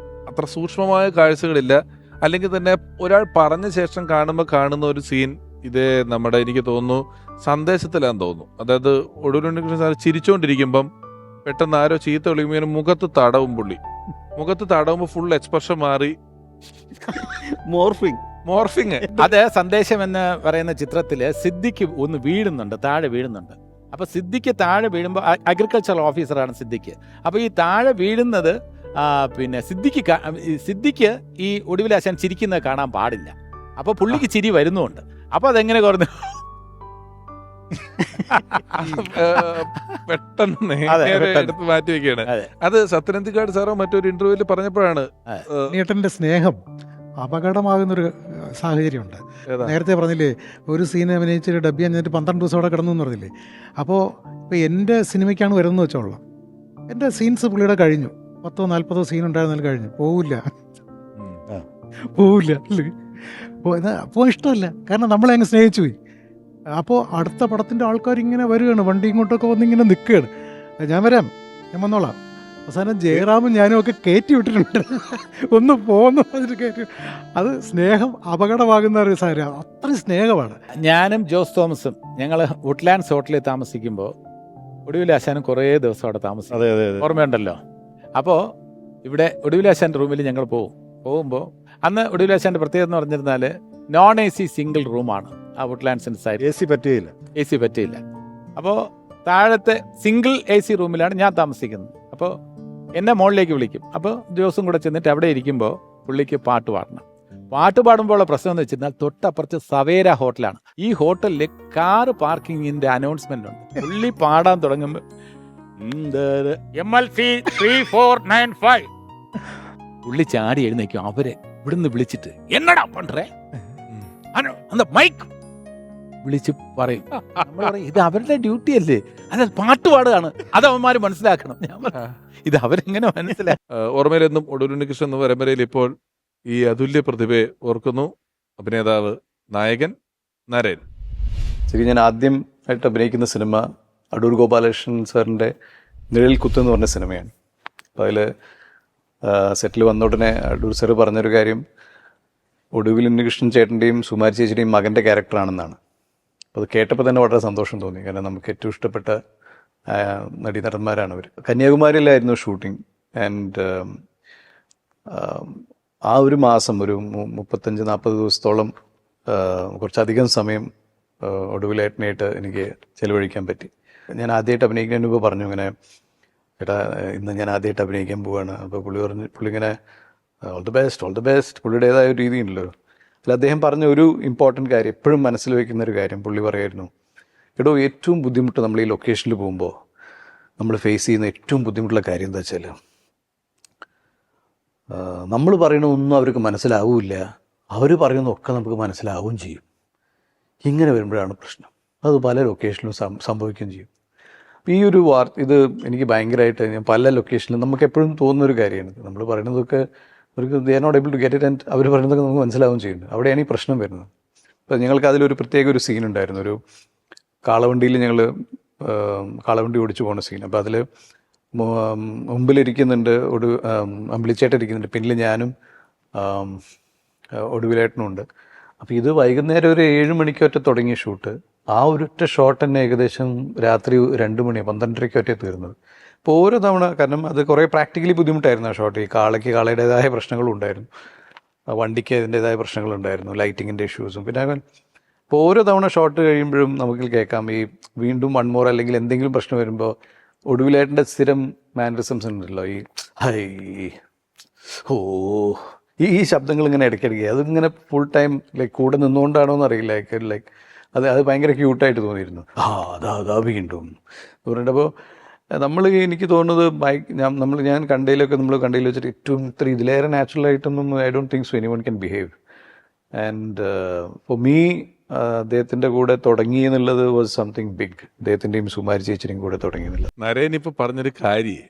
അത്ര സൂക്ഷ്മമായ കാഴ്ചകളില്ല. അല്ലെങ്കിൽ തന്നെ ഒരാൾ പറഞ്ഞ ശേഷം കാണുമ്പോൾ കാണുന്ന ഒരു സീൻ ഇതേ നമ്മുടെ, എനിക്ക് തോന്നുന്നു സന്ദേശത്തിലാന്ന് തോന്നുന്നു. അതായത് ഒടുവിൽ സാർ ചിരിച്ചോണ്ടിരിക്കുമ്പം പെട്ടെന്ന് ആരോ ചീത്ത വിളിക്കുമ്പോൾ മുഖത്ത് തടവുമ്പോൾ ഫുൾ എക്സ്പ്രഷൻ മാറി മോർഫിങ്. അത് സന്ദേശം എന്ന് പറയുന്ന ചിത്രത്തില് സിദ്ദിഖ് ഒന്ന് വീഴുന്നുണ്ട്, താഴെ വീഴുന്നുണ്ട്. അപ്പൊ സിദ്ദിഖ് താഴെ വീഴുമ്പോൾ, അഗ്രികൾച്ചറൽ ഓഫീസറാണ് സിദ്ദിഖ്. അപ്പൊ ഈ താഴെ വീഴുന്നത് പിന്നെ സിദ്ദിഖ് ഈ ഒടുവിലാശാൻ ചിരിക്കുന്നത് കാണാൻ പാടില്ല. അപ്പൊ പുള്ളിക്ക് ചിരി വരുന്നുണ്ട്. അപ്പൊ അതെങ്ങനെ കുറഞ്ഞു പെട്ടെന്ന് എടുത്ത് മാറ്റി വെക്കുകയാണ്. അത് സത്യനന്ദിക്കാട് സാറോ മറ്റൊരു ഇന്റർവ്യൂവിൽ പറഞ്ഞപ്പോഴാണ് ഉണ്ണിയേട്ടന്റെ സ്നേഹം അപകടമാകുന്നൊരു സാഹചര്യമുണ്ട്. നേരത്തെ പറഞ്ഞില്ലേ, ഒരു സീൻ അഭിനയിച്ചൊരു ഡബ് ചെയ്യാൻ 12 ദിവസം അവിടെ കിടന്നു എന്ന് പറഞ്ഞില്ലേ. അപ്പോൾ ഇപ്പോൾ എൻ്റെ സിനിമയ്ക്കാണ് വരുന്നത് വെച്ചോളാം, എൻ്റെ സീൻസ് പുള്ളിയുടെ കഴിഞ്ഞു, 10-40 സീൻ ഉണ്ടായിരുന്നാലും കഴിഞ്ഞു, പോവില്ല പോകാൻ ഇഷ്ടമല്ല. കാരണം നമ്മളെ അങ്ങ് സ്നേഹിച്ചു പോയി. അപ്പോൾ അടുത്ത പടത്തിൻ്റെ ആൾക്കാർ ഇങ്ങനെ വരികയാണ്, വണ്ടി ഇങ്ങോട്ടൊക്കെ വന്നിങ്ങനെ നിൽക്കുകയാണ്, ഞാൻ വരാം, ഞാൻ വന്നോളാം. അവസാനം ജയറാമും ഞാനും ഒക്കെ കയറ്റി വിട്ടിട്ടുണ്ട്, ഒന്ന് പോന്നു കയറ്റി. അത് സ്നേഹം അപകടമാകുന്ന ഒരു സാഹചര്യം, അത്രയും സ്നേഹമാണ്. ഞാനും ജോസ് തോമസും ഞങ്ങൾ വുഡ്ലാൻഡ്സ് ഹോട്ടലിൽ താമസിക്കുമ്പോൾ ഒടുവിലാശാനും കുറേ ദിവസം അവിടെ താമസിക്കും, ഓർമ്മയുണ്ടല്ലോ. അപ്പോൾ ഇവിടെ ഒടുവിലാശാൻ്റെ റൂമിൽ ഞങ്ങൾ പോകുമ്പോൾ അന്ന് ഒടുവിലാശാൻ്റെ പ്രത്യേകത എന്ന് പറഞ്ഞിരുന്നാൽ നോൺ AC സിംഗിൾ റൂമാണ് ആ വുഡ്ലാൻഡ്സിൻ്റെ സൈഡ്. AC പറ്റിയില്ല. അപ്പോൾ താഴത്തെ സിംഗിൾ AC റൂമിലാണ് ഞാൻ താമസിക്കുന്നത്. അപ്പോൾ എന്നെ മുകളിലേക്ക് വിളിക്കും. അപ്പോൾ ജോസും കൂടെ ചെന്നിട്ട് അവിടെ ഇരിക്കുമ്പോൾ പുള്ളിക്ക് പാട്ട് പാടുമ്പോൾ പ്രശ്നം എന്ന് വെച്ചിരുന്നാൽ തൊട്ടപ്പുറത്ത് സവേര ഹോട്ടലാണ്. ഈ ഹോട്ടലിൽ കാർ പാർക്കിങ്ങിന്റെ അനൗൺസ്മെന്റ് ഉണ്ട്. പുള്ളി പാടാൻ തുടങ്ങുമ്പോൾ MLC 3495 പുള്ളി ചാടി എഴുന്നേക്കും. അവരെ ഇവിടുന്ന് വിളിച്ചിട്ട് എന്നടാ പണ്ടേ മൈക്ക് വിളിച്ച് പറയും. നമ്മൾ പറയും ഇത് അവരുടെ ഡ്യൂട്ടി അല്ലേ, അത് പാട്ട് പാടുകയാണ്, അത് അവന്മാര് മനസ്സിലാക്കണം. ഇത് അവരെങ്ങനെ മനസ്സിലാക്കും? ഓർമ്മയിലെന്നും ഒടുവിലുണ്ണികൃഷ്ണൻ എന്ന പരമ്പരയിൽ ഇപ്പോൾ ഈ അതുല്യ പ്രതിഭയെ ഓർക്കുന്നു. അഭിനേതാവ്, നായകൻ നരേൻ. ശരി, ഞാൻ ആദ്യമായിട്ട് അഭിനയിക്കുന്ന സിനിമ അടൂർ ഗോപാലകൃഷ്ണൻ സാറിൻ്റെ നിഴൽ കുത്ത് എന്ന് പറഞ്ഞ സിനിമയാണ്. അപ്പോൾ അതിൽ സെറ്റിൽ വന്ന ഉടനെ അടൂർ സാറ് പറഞ്ഞൊരു കാര്യം, ഒടുവിൽ ഉണ്ണികൃഷ്ണൻ ചേട്ടൻ്റെയും സുമാരി ചേച്ചിയുടെയും മകൻ്റെ ക്യാരക്ടറാണെന്നാണ്. അപ്പോൾ അത് കേട്ടപ്പോൾ തന്നെ വളരെ സന്തോഷം തോന്നി. കാരണം നമുക്ക് ഏറ്റവും ഇഷ്ടപ്പെട്ട നടീനടന്മാരാണ് അവർ. കന്യാകുമാരിയിലായിരുന്നു ഷൂട്ടിംഗ്. ആൻഡ് ആ ഒരു മാസം ഒരു 35-40 ദിവസത്തോളം കുറച്ചധികം സമയം ഒടുവിലേട്ടനായിട്ട് എനിക്ക് ചെലവഴിക്കാൻ പറ്റി. ഞാൻ ആദ്യമായിട്ട് അഭിനയിക്കുന്നതിന് മുമ്പ് പറഞ്ഞു ഇങ്ങനെ, ചേട്ടാ ഇന്ന് ഞാൻ ആദ്യമായിട്ട് അഭിനയിക്കാൻ പോവുകയാണ്. അപ്പോൾ പുള്ളി ഇങ്ങനെ ഓൾ ദി ബെസ്റ്റ് പുള്ളിയുടേതായ ഒരു രീതിയുണ്ടല്ലോ. അതിൽ അദ്ദേഹം പറഞ്ഞ ഒരു ഇമ്പോർട്ടൻറ്റ് കാര്യം, എപ്പോഴും മനസ്സിൽ വയ്ക്കുന്ന ഒരു കാര്യം പുള്ളി പറയായിരുന്നു, എടോ ഏറ്റവും ബുദ്ധിമുട്ട് നമ്മൾ ഈ ലൊക്കേഷനിൽ പോകുമ്പോൾ നമ്മൾ ഫേസ് ചെയ്യുന്ന ഏറ്റവും ബുദ്ധിമുട്ടുള്ള കാര്യം എന്താ വെച്ചാൽ നമ്മൾ പറയണതൊന്നും അവർക്ക് മനസ്സിലാവില്ല, അവർ പറയുന്നതൊക്കെ നമുക്ക് മനസ്സിലാവുകയും ചെയ്യും. ഇങ്ങനെ വരുമ്പോഴാണ് പ്രശ്നം. അത് പല ലൊക്കേഷനിലും സംഭവിക്കുകയും ചെയ്യും. അപ്പോൾ ഈ ഒരു ഇത് എനിക്ക് ഭയങ്കരമായിട്ട് ഞാൻ പല ലൊക്കേഷനിലും നമുക്ക് എപ്പോഴും തോന്നുന്നൊരു കാര്യമാണ്. നമ്മൾ പറയുന്നതൊക്കെ അവർക്ക് they are not able to get it and അവർ പറയുന്നതൊക്കെ നമുക്ക് മനസ്സിലാവുകയും ചെയ്യുന്നു. അവിടെയാണ് ഈ പ്രശ്നം വരുന്നത്. അപ്പോൾ ഞങ്ങൾക്ക് അതിലൊരു പ്രത്യേക ഒരു സീൻ ഉണ്ടായിരുന്നു. ഒരു കാളവണ്ടിയിൽ ഞങ്ങൾ കാളവണ്ടി ഓടിച്ചു പോകുന്ന സീൻ. അപ്പോൾ അതിൽ മുമ്പിലിരിക്കുന്നുണ്ട് അമ്പിളിച്ചേട്ടൻ ഇരിക്കുന്നുണ്ട്, പിന്നിൽ ഞാനും ഒടുവിലേട്ടനും ഉണ്ട്. അപ്പോൾ ഇത് വൈകുന്നേരം ഒരു 7 മണിക്കൊറ്റ തുടങ്ങിയ ഷൂട്ട്, ആ ഒരൊറ്റ ഷോട്ട് തന്നെ ഏകദേശം രാത്രി 2 മണി 12:30 തീർന്നത്. അപ്പോൾ ഓരോ തവണ, കാരണം അത് കുറേ പ്രാക്ടിക്കലി ബുദ്ധിമുട്ടായിരുന്നു ആ ഷോട്ട്. ഈ കാളയുടേതായ പ്രശ്നങ്ങളും ഉണ്ടായിരുന്നു, വണ്ടിക്ക് അതിൻ്റേതായ പ്രശ്നങ്ങളുണ്ടായിരുന്നു, ലൈറ്റിങ്ങിൻ്റെ ഇഷ്യൂസും. പിന്നെ അപ്പോൾ ഓരോ തവണ ഷോട്ട് കഴിയുമ്പോഴും നമുക്ക് കേൾക്കാം ഈ വീണ്ടും 1 more അല്ലെങ്കിൽ എന്തെങ്കിലും പ്രശ്നം വരുമ്പോൾ ഒടുവിലേട്ടൻ്റെ സ്ഥിരം മാനറിസംസ് ഉണ്ടല്ലോ, ഈ ഹൈ ഓ ഈ ശബ്ദങ്ങൾ ഇങ്ങനെ ഇടയ്ക്കിടയ്ക്ക് അതിങ്ങനെ ഫുൾ ടൈം ലൈക്ക് കൂടെ നിന്നുകൊണ്ടാണോ എന്നറിയില്ല. ലൈക്ക് അത് ഭയങ്കര ക്യൂട്ടായിട്ട് തോന്നിയിരുന്നു. അതാ വീണ്ടും എന്ന് പറഞ്ഞിട്ടപ്പോൾ എനിക്ക് തോന്നുന്നത് ഞാൻ കണ്ടതിൽ വെച്ചിട്ട് ഏറ്റവും ഇതിലേറെ നാച്ചുറലായിട്ടൊന്നും I don't think so anyone can behave. And for me അദ്ദേഹത്തിൻ്റെ കൂടെ തുടങ്ങി എന്നുള്ളത് വാസ് സംതിങ് ബിഗ്. അദ്ദേഹത്തിൻ്റെയും സുമാരി ചേച്ചിയുടെയും കൂടെ തുടങ്ങി എന്നുള്ളത്. നരേൻ ഇപ്പൊ പറഞ്ഞൊരു കാര്യം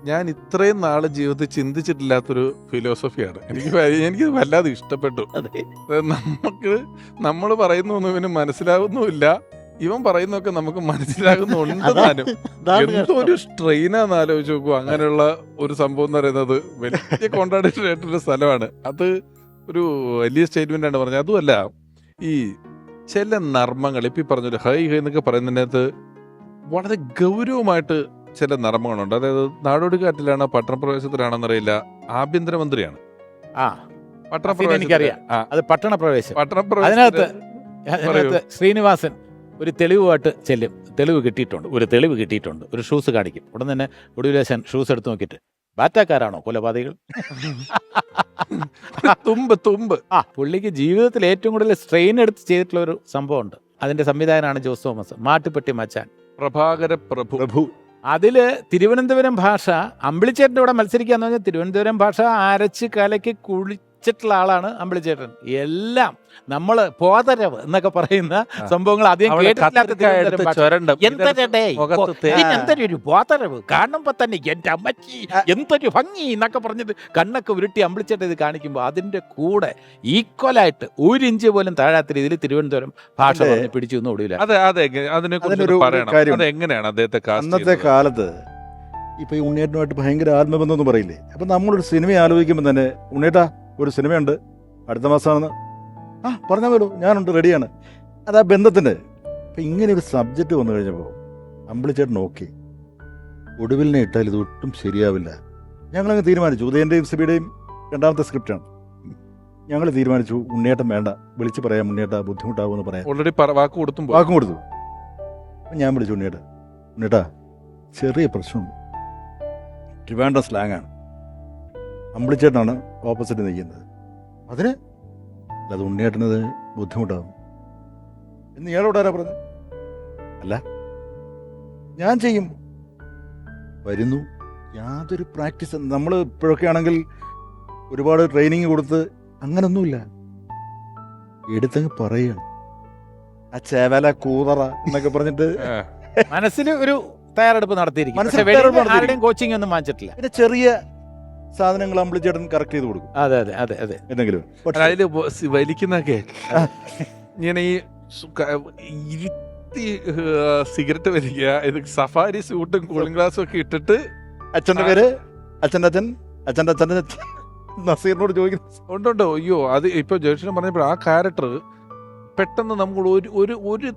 ഞാൻ ഇത്രയും നാള് ജീവിതത്തിൽ ചിന്തിച്ചിട്ടില്ലാത്തൊരു ഫിലോസഫിയാണ്. എനിക്ക് വല്ലാതെ ഇഷ്ടപ്പെട്ടു. നമ്മൾ പറയുന്നൊന്നും ഇവന് മനസ്സിലാകുന്നുമില്ല, ഇവൻ പറയുന്നൊക്കെ നമുക്ക് മനസ്സിലാകുന്നുണ്ട് താനും. എന്തോ ഒരു സ്ട്രെയിനാന്ന് ആലോചിച്ച് നോക്കൂ. അങ്ങനെയുള്ള ഒരു സംഭവം എന്ന് പറയുന്നത് വലിയ കോൺട്രാഡിക്ടറി ആയിട്ടൊരു സ്ഥലമാണ്. അത് ഒരു വലിയ സ്റ്റേറ്റ്മെന്റ് ആണ് പറഞ്ഞത്. അതുമല്ല, ഈ ചില നർമ്മങ്ങൾ ഇപ്പം ഈ പറഞ്ഞൊരു ഹൈ എന്നൊക്കെ പറയുന്നതിനകത്ത് വളരെ ഗൗരവമായിട്ട് ചില നർമ്മങ്ങളുണ്ട്. അതായത് നാടോടിക്കാറ്റിലാണോ പട്ടണപ്രവേശത്തിലാണോന്നറിയില്ല, ആഭ്യന്തരമന്ത്രിയാണ്. എനിക്കറിയാം, അത് പട്ടണപ്രവേശം. അതിനകത്ത് ശ്രീനിവാസൻ ഒരു തെളിവുമായിട്ട് ചെല്ലും. ഒരു തെളിവ് കിട്ടിയിട്ടുണ്ട്, ഒരു ഷൂസ് കാണിക്കും. ഉടൻ തന്നെ ഒടുവിലേശൻ ഷൂസ് എടുത്ത് നോക്കിയിട്ട്, ബാറ്റാക്കാരാണോ കൊലപാതകൾ? തുമ്പ് പുള്ളിക്ക് ജീവിതത്തിൽ ഏറ്റവും കൂടുതൽ സ്ട്രെയിൻ എടുത്ത് ചെയ്തിട്ടുള്ള ഒരു സംഭവമുണ്ട്. അതിന്റെ സംവിധായകനാണ് ജോസ് തോമസ്, മാട്ടുപ്പെട്ടി മച്ചാൻ, പ്രഭാകര പ്രഭു. അതില് തിരുവനന്തപുരം ഭാഷ അമ്പിളിച്ചേട്ടൻ്റെ കൂടെ മത്സരിക്കാന്ന് പറഞ്ഞാൽ തിരുവനന്തപുരം ഭാഷ അരച്ച് കലക്കി കുളിച്ചിട്ടുള്ള ആളാണ് അമ്പിളിച്ചേട്ടൻ. എല്ലാം നമ്മള് പോതരവ് എന്നൊക്കെ പറയുന്ന സംഭവങ്ങൾ അധികം എന്തൊരു പോതരവ് കാണുമ്പോ തന്നെ എന്റെ അമ്മച്ചി എന്തൊരു ഭംഗി എന്നൊക്കെ പറഞ്ഞിട്ട് കണ്ണൊക്കെ ഉരുട്ടി അമ്പിളിച്ചേട്ടൻ ഇത് കാണിക്കുമ്പോൾ അതിന്റെ കൂടെ ഈക്വലായിട്ട് 1 ഇഞ്ച് പോലും താഴാത്ത രീതിയിൽ തിരുവനന്തപുരം ഭാഷ പിടിച്ചു എന്ന് ഒടുവില്ല. അന്നത്തെ കാലത്ത് ഇപ്പൊ ഈ ഉണ്ണിയേട്ടനുമായിട്ട് ഭയങ്കര ആത്മബന്ധം എന്ന് പറയില്ലേ. അപ്പൊ നമ്മളൊരു സിനിമ ആലോചിക്കുമ്പോൾ തന്നെ, ഉണ്ണിയേട്ടാ ഒരു സിനിമയുണ്ട് അടുത്ത മാസമാണെന്ന്, പറഞ്ഞാൽ പോലും ഞാനുണ്ട്, റെഡിയാണ്. അതാ ബന്ധത്തിൻ്റെ. അപ്പം ഇങ്ങനെ ഒരു സബ്ജക്റ്റ് വന്നു കഴിഞ്ഞപ്പോൾ അമ്പിളിച്ചേട്ടൻ ഓക്കെ, ഒടുവിലിനെ ഇട്ടാൽ ഇത് ഒട്ടും ശരിയാവില്ല. ഞങ്ങളങ്ങ് തീരുമാനിച്ചു. ഉദയൻ്റെയും സിബിയുടെയും 2ാമത്തെ സ്ക്രിപ്റ്റാണ്. ഞങ്ങൾ തീരുമാനിച്ചു ഉണ്ണിയേട്ടൻ വേണ്ട, വിളിച്ച് പറയാം ഉണ്ണിയേട്ടാ ബുദ്ധിമുട്ടാവുമെന്ന് പറയാം. ഓൾറെഡി വാക്കും കൊടുത്തു. അപ്പം ഞാൻ വിളിച്ചു ഉണ്ണിയേട്ടാ ചെറിയ പ്രശ്നമുണ്ട്, ട്രിവാൻഡ്രം സ്ലാങ്ങാണ്, അമ്പിളിച്ചേട്ടനാണ് ഓപ്പോസിറ്റ് നിൽക്കുന്നത്, അതിന് അത് ഉണ്ണിയേട്ടനത് ബുദ്ധിമുട്ടാകും എന്ന് ഇയാളോട് ആരാ പറഞ്ഞു? അല്ല ഞാൻ ചെയ്യും, വരുന്നു. യാതൊരു പ്രാക്ടീസ് നമ്മൾ ഇപ്പോഴൊക്കെ ആണെങ്കിൽ ഒരുപാട് ട്രെയിനിങ് കൊടുത്ത് അങ്ങനൊന്നുമില്ല, എടുത്തങ്ങ് പറയുകയാണ്. ആ ചേവല കൂതറ എന്നൊക്കെ പറഞ്ഞിട്ട് മനസ്സിൽ ഒരു തയ്യാറെടുപ്പ് നടത്തിയിരിക്കും. കോച്ചിങ് ഒന്നും വാങ്ങിച്ചിട്ടില്ല. പിന്നെ ചെറിയ സാധനങ്ങൾ അമ്പിളിച്ചേട്ടൻ കറക്റ്റ് ചെയ്ത് കൊടുക്കും. അതെ എന്തെങ്കിലും അതില് വലിക്കുന്നൊക്കെ ഇങ്ങനെ ഈ സിഗരറ്റ് വലിക്കുക, ഇത് സഫാരി സൂട്ടും കൂളിംഗ് ഗ്ലാസും ഒക്കെ ഇട്ടിട്ട് അച്ഛൻ്റെ പേര് അച്ഛൻ്റെ നസീറിനോട് ചോദിക്കുന്നത്. ഉണ്ടോ? അയ്യോ, അത് ഇപ്പൊ ജോഷിനെ പറഞ്ഞപ്പോൾ ആ ക്യാരക്ടർ പെട്ടെന്ന് നമ്മൾ ഒരു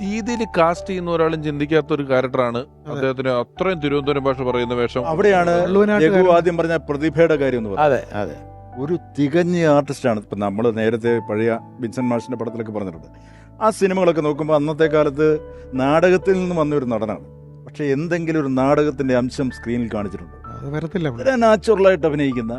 രീതിയിൽ കാസ്റ്റ് ചെയ്യുന്ന ഒരാളും ചിന്തിക്കാത്ത ഒരു ക്യാരക്ടറാണ് അദ്ദേഹത്തിന്. അത്രയും തിരുവനന്തപുരം ഭാഷ പറയുന്ന വേഷം. അവിടെയാണ് വള്ളുവനാട്ടുകാരൻ. രഘു ആദ്യം പറഞ്ഞ പ്രതിഭയുടെ കാര്യം എന്ന് പറയുന്നത്. അതെ അതെ. ഒരു തികഞ്ഞ ആർട്ടിസ്റ്റാണ്. ഇപ്പം നമ്മൾ നേരത്തെ പഴയ വിൻസെന്റ് മാഷിന്റെ പടത്തിലൊക്കെ പറഞ്ഞിട്ടുണ്ട്. ആ സിനിമകളൊക്കെ നോക്കുമ്പോൾ അന്നത്തെ കാലത്ത് നാടകത്തിൽ നിന്ന് വന്ന ഒരു നടനാണ്. പക്ഷെ എന്തെങ്കിലും ഒരു നാടകത്തിന്റെ അംശം സ്ക്രീനിൽ കാണിച്ചിട്ടുണ്ട്. അത് വരത്തില്ല. വളരെ നാച്ചുറലായിട്ട് അഭിനയിക്കുന്ന,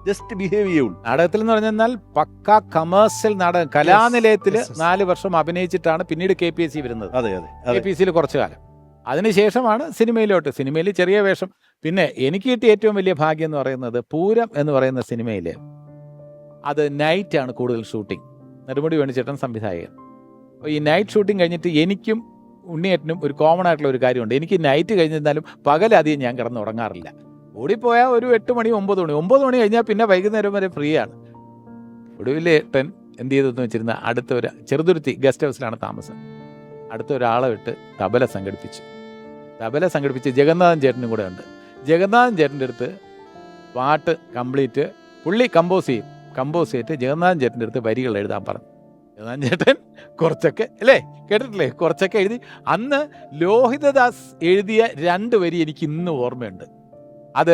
ജസ്റ്റ് ബിഹേവ് ചെയ്യുള്ളൂ. നാടകത്തിൽ എന്ന് പറഞ്ഞാൽ പക്ക കമേഴ്സ്യൽ നാടകം. കലാനിലയത്തിൽ Yes, yes. 4 വർഷം അഭിനയിച്ചിട്ടാണ് പിന്നീട് KPSC വരുന്നത്. അതെ അതെ അതെ. KPSCയിൽ കുറച്ചു കാലം, അതിനുശേഷമാണ് സിനിമയിലോട്ട്. സിനിമയിൽ ചെറിയ വേഷം. പിന്നെ എനിക്ക് കിട്ടിയ ഏറ്റവും വലിയ ഭാഗ്യം എന്ന് പറയുന്നത് പൂരം എന്ന് പറയുന്ന സിനിമയിൽ അത് നൈറ്റാണ് കൂടുതൽ ഷൂട്ടിംഗ്. നെടുമുടി വേണുചേട്ടൻ സംവിധായകൻ. അപ്പോൾ ഈ നൈറ്റ് ഷൂട്ടിംഗ് കഴിഞ്ഞിട്ട് എനിക്കും ഉണ്ണിയേട്ടനും ഒരു കോമൺ ആയിട്ടുള്ള ഒരു കാര്യമുണ്ട്. എനിക്ക് നൈറ്റ് കഴിഞ്ഞിരുന്നാലും പകലധികം ഞാൻ കിടന്നുറങ്ങാറില്ല. ഓടിപ്പോയാൽ ഒരു 8 മണി 9 മണി കഴിഞ്ഞാൽ പിന്നെ വൈകുന്നേരം വരെ ഫ്രീ ആണ്. ഒടുവിൽ ഏട്ടൻ എന്ത് ചെയ്തെന്ന് വെച്ചിരുന്ന അടുത്ത ഒരു ചെറുതുരുത്തി ഗസ്റ്റ് ഹൗസിലാണ് താമസം. അടുത്ത ഒരാളെ വിട്ട് തബല സംഘടിപ്പിച്ച് ജഗന്നാഥൻ ചേട്ടനും കൂടെ ഉണ്ട്. ജഗന്നാഥൻ ചേട്ടൻ്റെ അടുത്ത് പാട്ട് കംപ്ലീറ്റ് പുള്ളി കമ്പോസ് ചെയ്തിട്ട് ജഗന്നാഥൻ ചേട്ടൻ്റെ അടുത്ത് വരികൾ എഴുതാൻ പറഞ്ഞു. ജഗന്നാഥൻ ചേട്ടൻ കുറച്ചൊക്കെ അല്ലേ കേട്ടിട്ടില്ലേ, കുറച്ചൊക്കെ എഴുതി. അന്ന് ലോഹിതദാസ് എഴുതിയ 2 വരി എനിക്ക് ഇന്ന് ഓർമ്മയുണ്ട്. അത്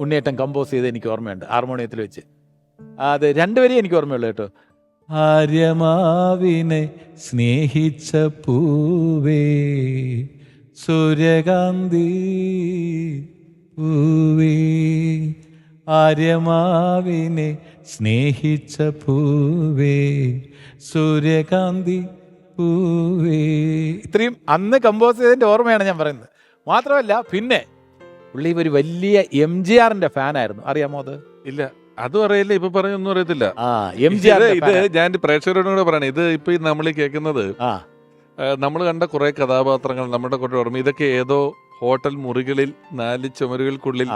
ഉണ്ണിയേട്ടൻ കമ്പോസ് ചെയ്ത് എനിക്ക് ഓർമ്മയുണ്ട്, ഹാർമോണിയത്തിൽ വെച്ച്. അത് 2 വരി എനിക്ക് ഓർമ്മയുള്ളൂ കേട്ടോ. ആര്യമാവിനെ സ്നേഹിച്ച പൂവേ സൂര്യകാന്തി പൂവേ, ആര്യമാവിനെ സ്നേഹിച്ച പൂവേ സൂര്യകാന്തി പൂവേ. ഇത്രയും അന്ന് കമ്പോസ് ചെയ്തതിൻ്റെ ഓർമ്മയാണ് ഞാൻ പറയുന്നത്. മാത്രമല്ല പിന്നെ പുള്ളി ഒരു വലിയ MGRന്റെ ഫാനായിരുന്നു. അറിയാമോ അത്? ഇല്ല, അതും അറിയില്ല, ഇപ്പൊ പറഞ്ഞൊന്നും അറിയത്തില്ല. MGR ഇത് ഞാൻ പ്രേക്ഷകരോടും കൂടെ പറയണേ, ഇത് ഇപ്പൊ നമ്മൾ കേൾക്കുന്നത് നമ്മൾ കണ്ട കുറെ കഥാപാത്രങ്ങൾ നമ്മുടെ കൂടെ ഓർമ്മ. ഇതൊക്കെ ഏതോ ഹോട്ടൽ മുറികളിൽ 4 ചുമരുകൾക്കുള്ളിൽ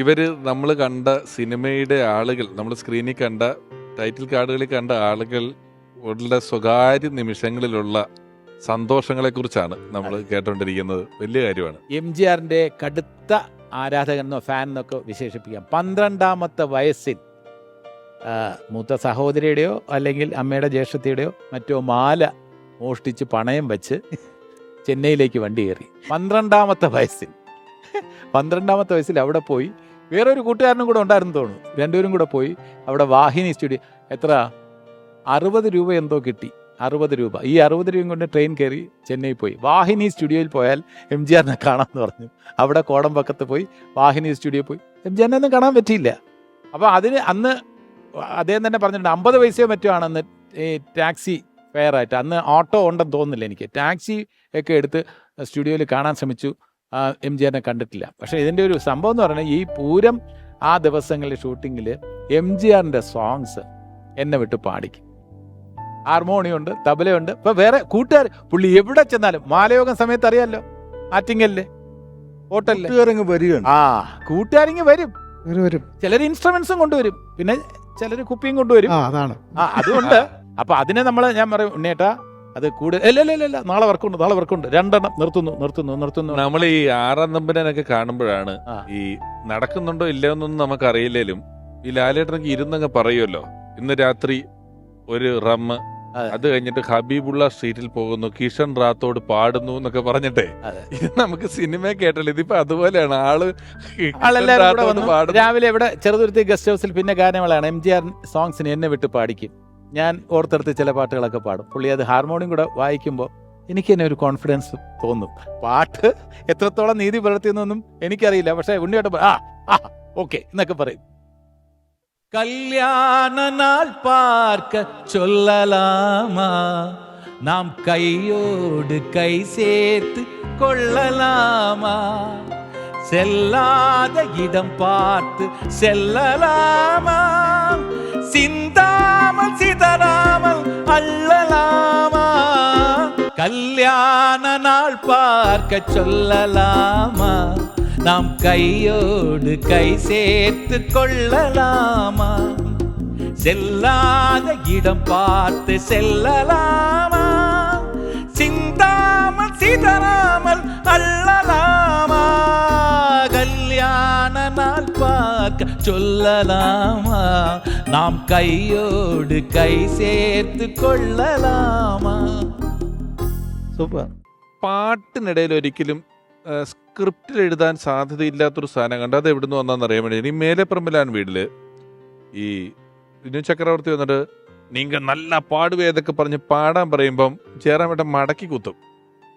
ഇവര് നമ്മൾ കണ്ട സിനിമയുടെ ആളുകൾ, നമ്മൾ സ്ക്രീനിൽ കണ്ട ടൈറ്റിൽ കാർഡുകളിൽ കണ്ട ആളുകൾ ഉള്ള സ്വകാര്യ നിമിഷങ്ങളിലുള്ള സന്തോഷങ്ങളെ കുറിച്ചാണ് നമ്മൾ കേട്ടോണ്ടിരിക്കുന്നത്. വലിയ കാര്യമാണ്. MGRന്റെ കടുത്ത ആരാധകനെന്നോ ഫാൻ എന്നൊക്കെ വിശേഷിപ്പിക്കാം. 12ാമത്തെ വയസ്സിൽ മൂത്ത സഹോദരിയുടെയോ അല്ലെങ്കിൽ അമ്മയുടെ ജ്യേഷ്ഠത്തിയുടെയോ മറ്റോ മാല മോഷ്ടിച്ച് പണയം വെച്ച് ചെന്നൈയിലേക്ക് വണ്ടി കയറി. 12ാമത്തെ വയസ്സിൽ അവിടെ പോയി. വേറൊരു കൂട്ടുകാരനും കൂടെ ഉണ്ടായിരുന്നു തോന്നുന്നു. 2 പേരും കൂടെ പോയി അവിടെ വാഹിനി സ്റ്റുഡിയോ, എത്ര 60 രൂപ എന്തോ കിട്ടി. 60 രൂപ. ഈ 60 രൂപയും കൊണ്ട് ട്രെയിൻ കയറി ചെന്നൈ പോയി. വാഹിനി സ്റ്റുഡിയോയിൽ പോയാൽ MGRനെ കാണാമെന്ന് പറഞ്ഞു. അവിടെ കോടമ്പക്കത്ത് പോയി വാഹിനി സ്റ്റുഡിയോ പോയി. MGRനെ ഒന്നും കാണാൻ പറ്റിയില്ല. അപ്പോൾ അതിന് അന്ന് അദ്ദേഹം തന്നെ പറഞ്ഞിട്ടുണ്ട് 50 പൈസയോ മറ്റോ ആണെന്ന് ഈ ടാക്സി ഫെയർ ആയിട്ട്. അന്ന് ഓട്ടോ ഉണ്ടെന്ന് തോന്നുന്നില്ല എനിക്ക്. ടാക്സി ഒക്കെ എടുത്ത് സ്റ്റുഡിയോയിൽ കാണാൻ ശ്രമിച്ചു. MGRനെ കണ്ടിട്ടില്ല. പക്ഷേ ഇതിൻ്റെ ഒരു സംഭവം എന്ന് പറഞ്ഞാൽ ഈ പൂരം ആ ദിവസങ്ങളിലെ ഷൂട്ടിങ്ങിൽ MGRന്റെ സോങ്സ് എന്നെ വിട്ട് പാടിക്കും. ഹാർമോണിയുണ്ട്, തബലയുണ്ട്. ഇപ്പൊ വേറെ കൂട്ടുകാർ പുള്ളി എവിടെ ചെന്നാലും മാലയോഗം സമയത്ത് അറിയാമല്ലോ, ആറ്റിങ്ങലിലെ ഹോട്ടലില് കൂട്ടുകാരിങ്ങ് വരും. ചിലർ ഇൻസ്ട്രുമെന്റ്സും കൊണ്ടുവരും, പിന്നെ ചിലർ കുപ്പിയും കൊണ്ടുവരും. അതാണ് അതുകൊണ്ട് അപ്പൊ അതിനെ ഞാൻ പറയും ഉണ്ണേട്ടാ അത് കൂടുതൽ ഇല്ല നാളെ വർക്കുണ്ട് 2 നിർത്തുന്നു. നമ്മൾ ഈ 6ാം നമ്പരനൊക്കെ കാണുമ്പോഴാണ് ഈ നടക്കുന്നുണ്ടോ ഇല്ലയെന്നൊന്നും നമുക്കറിയില്ലേലും ഈ ലാലേട്ടനൊക്കെ ഇരുന്നങ്ങ് പറയുമല്ലോ, ഇന്ന് രാത്രി ഒരു റമ്മ്, അത് കഴിഞ്ഞിട്ട് ഹബീബുള്ള സ്ട്രീറ്റിൽ പോകുന്നു, കിഷൻ റാത്തോട് പാടുന്നു എന്നൊക്കെ പറഞ്ഞിട്ടേ ഇത് നമുക്ക് സിനിമ കേട്ടല്ലോ. ഇതിപ്പോ അതുപോലെയാണ്. രാവിലെ ഇവിടെ ചെറുതുരുത്തി ഗസ്റ്റ് ഹൗസിൽ പിന്നെ ഗാനങ്ങളാണ്. MGR സോങ്സിന് എന്നെ വിട്ട് പാടിക്കും. ഞാൻ ഓർത്തെടുത്ത് ചില പാട്ടുകളൊക്കെ പാടും. പുള്ളി അത് ഹാർമോണിയം കൂടെ വായിക്കുമ്പോൾ എനിക്ക് തന്നെ ഒരു കോൺഫിഡൻസ് തോന്നും. പാട്ട് എത്രത്തോളം നീതി പുലർത്തിയെന്നൊന്നും എനിക്കറിയില്ല. പക്ഷെ ഉണ്ണിയോട്ട് ഓക്കെ എന്നൊക്കെ പറയും. கல்யாண நாள் பார்க்க சொல்லலாமா, நாம் கையோடு கை சேர்த்து கொள்ளலாமா, செல்லாத இடம் பார்த்து செல்லலாமா, சிந்தாமல் சிதறாமல் அள்ளலாமா, கல்யாண நாள் பார்க்க சொல்லலாமா, நாம் கையோடு கை சேர்த்து கொள்ளலாமா, செல்லாத இடம் பார்த்து செல்லலாமா, சிந்தாமல் சிதறாமல் அள்ளலாமா, கல்யாண நாள் பார்க்க சொல்லலாமா நாம் கையோடு கை சேர்த்து கொள்ளலாமா. സൂപ്പർ. പാട്ടിനിടയിൽ ഒരിക്കലും സ്ക്രിപ്റ്റിൽ എഴുതാൻ സാധ്യതയില്ലാത്തൊരു സാധനം കണ്ട് അത് എവിടുന്ന് വന്നാന്ന് അറിയാൻ വേണ്ടി. ഇനി മേലെപ്പറമ്പിലാണ് വീട്ടില് ഈ വിനു ചക്രവർത്തി വന്നിട്ട് നീങ്ക നല്ല പാടുവേതൊക്കെ പറഞ്ഞ് പാടാൻ പറയുമ്പം ചേരാൻ മടക്കി കുത്തും.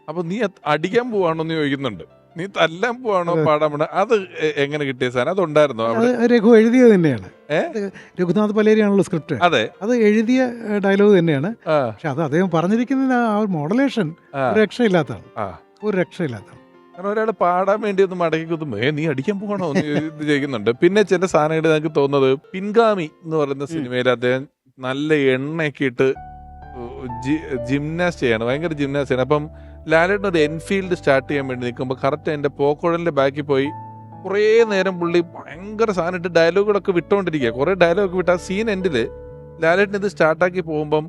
അപ്പൊ നീ അടിക്കാൻ പോവാണോ എന്ന് ചോദിക്കുന്നുണ്ട്. നീ തല്ലാൻ പോവാണോ പാടാൻ പോണ? അത് എങ്ങനെ കിട്ടിയ സാധനം? അതുണ്ടായിരുന്നോ അവിടെ? രഘു എഴുതിയത് തന്നെയാണ്. ഏ? രഘുനാഥ് പലേരിയാണല്ലോ സ്ക്രിപ്റ്റ്. അതെ, അത് എഴുതിയ ഡയലോഗ് തന്നെയാണ്. ആ, പക്ഷെ അത് അദ്ദേഹം പറഞ്ഞിരിക്കുന്ന ആ ഒരു മോഡലേഷൻ ആ, ഒരു രക്ഷയില്ലാത്തതാണ്. ആ. ഒരു രക്ഷയില്ലാത്തതാണ്. കാരണം ഒരാൾ പാടാൻ വേണ്ടി ഒന്ന് മടക്കി കുത്തുമ്പോ നീ അടിക്കാൻ പോകണോ എന്ന് ഇത് ചോദിക്കുന്നുണ്ട്. പിന്നെ ചില സാധനങ്ങൾ എനിക്ക് തോന്നുന്നത് പിൻഗാമി എന്ന് പറയുന്ന സിനിമയിൽ അദ്ദേഹം നല്ല എണ്ണയൊക്കെ ഇട്ട് ജിംനാസ്റ്റ് ചെയ്യാണ്, ഭയങ്കര ജിംനാസ്റ്റ് ചെയ്യണം. അപ്പം ലാലേട്ടൻ ഒരു എൻഫീൽഡ് സ്റ്റാർട്ട് ചെയ്യാൻ വേണ്ടി നിൽക്കുമ്പോൾ കറക്റ്റ് എൻ്റെ പോക്കുഴലിൻ്റെ ബാക്കിൽ പോയി കുറേ നേരം പുള്ളി ഭയങ്കര സാധനം ഇട്ട് ഡയലോഗുകളൊക്കെ വിട്ടുകൊണ്ടിരിക്കുക. കുറേ ഡയലോഗ് വിട്ട് ആ സീൻ എൻഡിൽ ലാലേട്ടൻ ഇത് സ്റ്റാർട്ടാക്കി പോകുമ്പം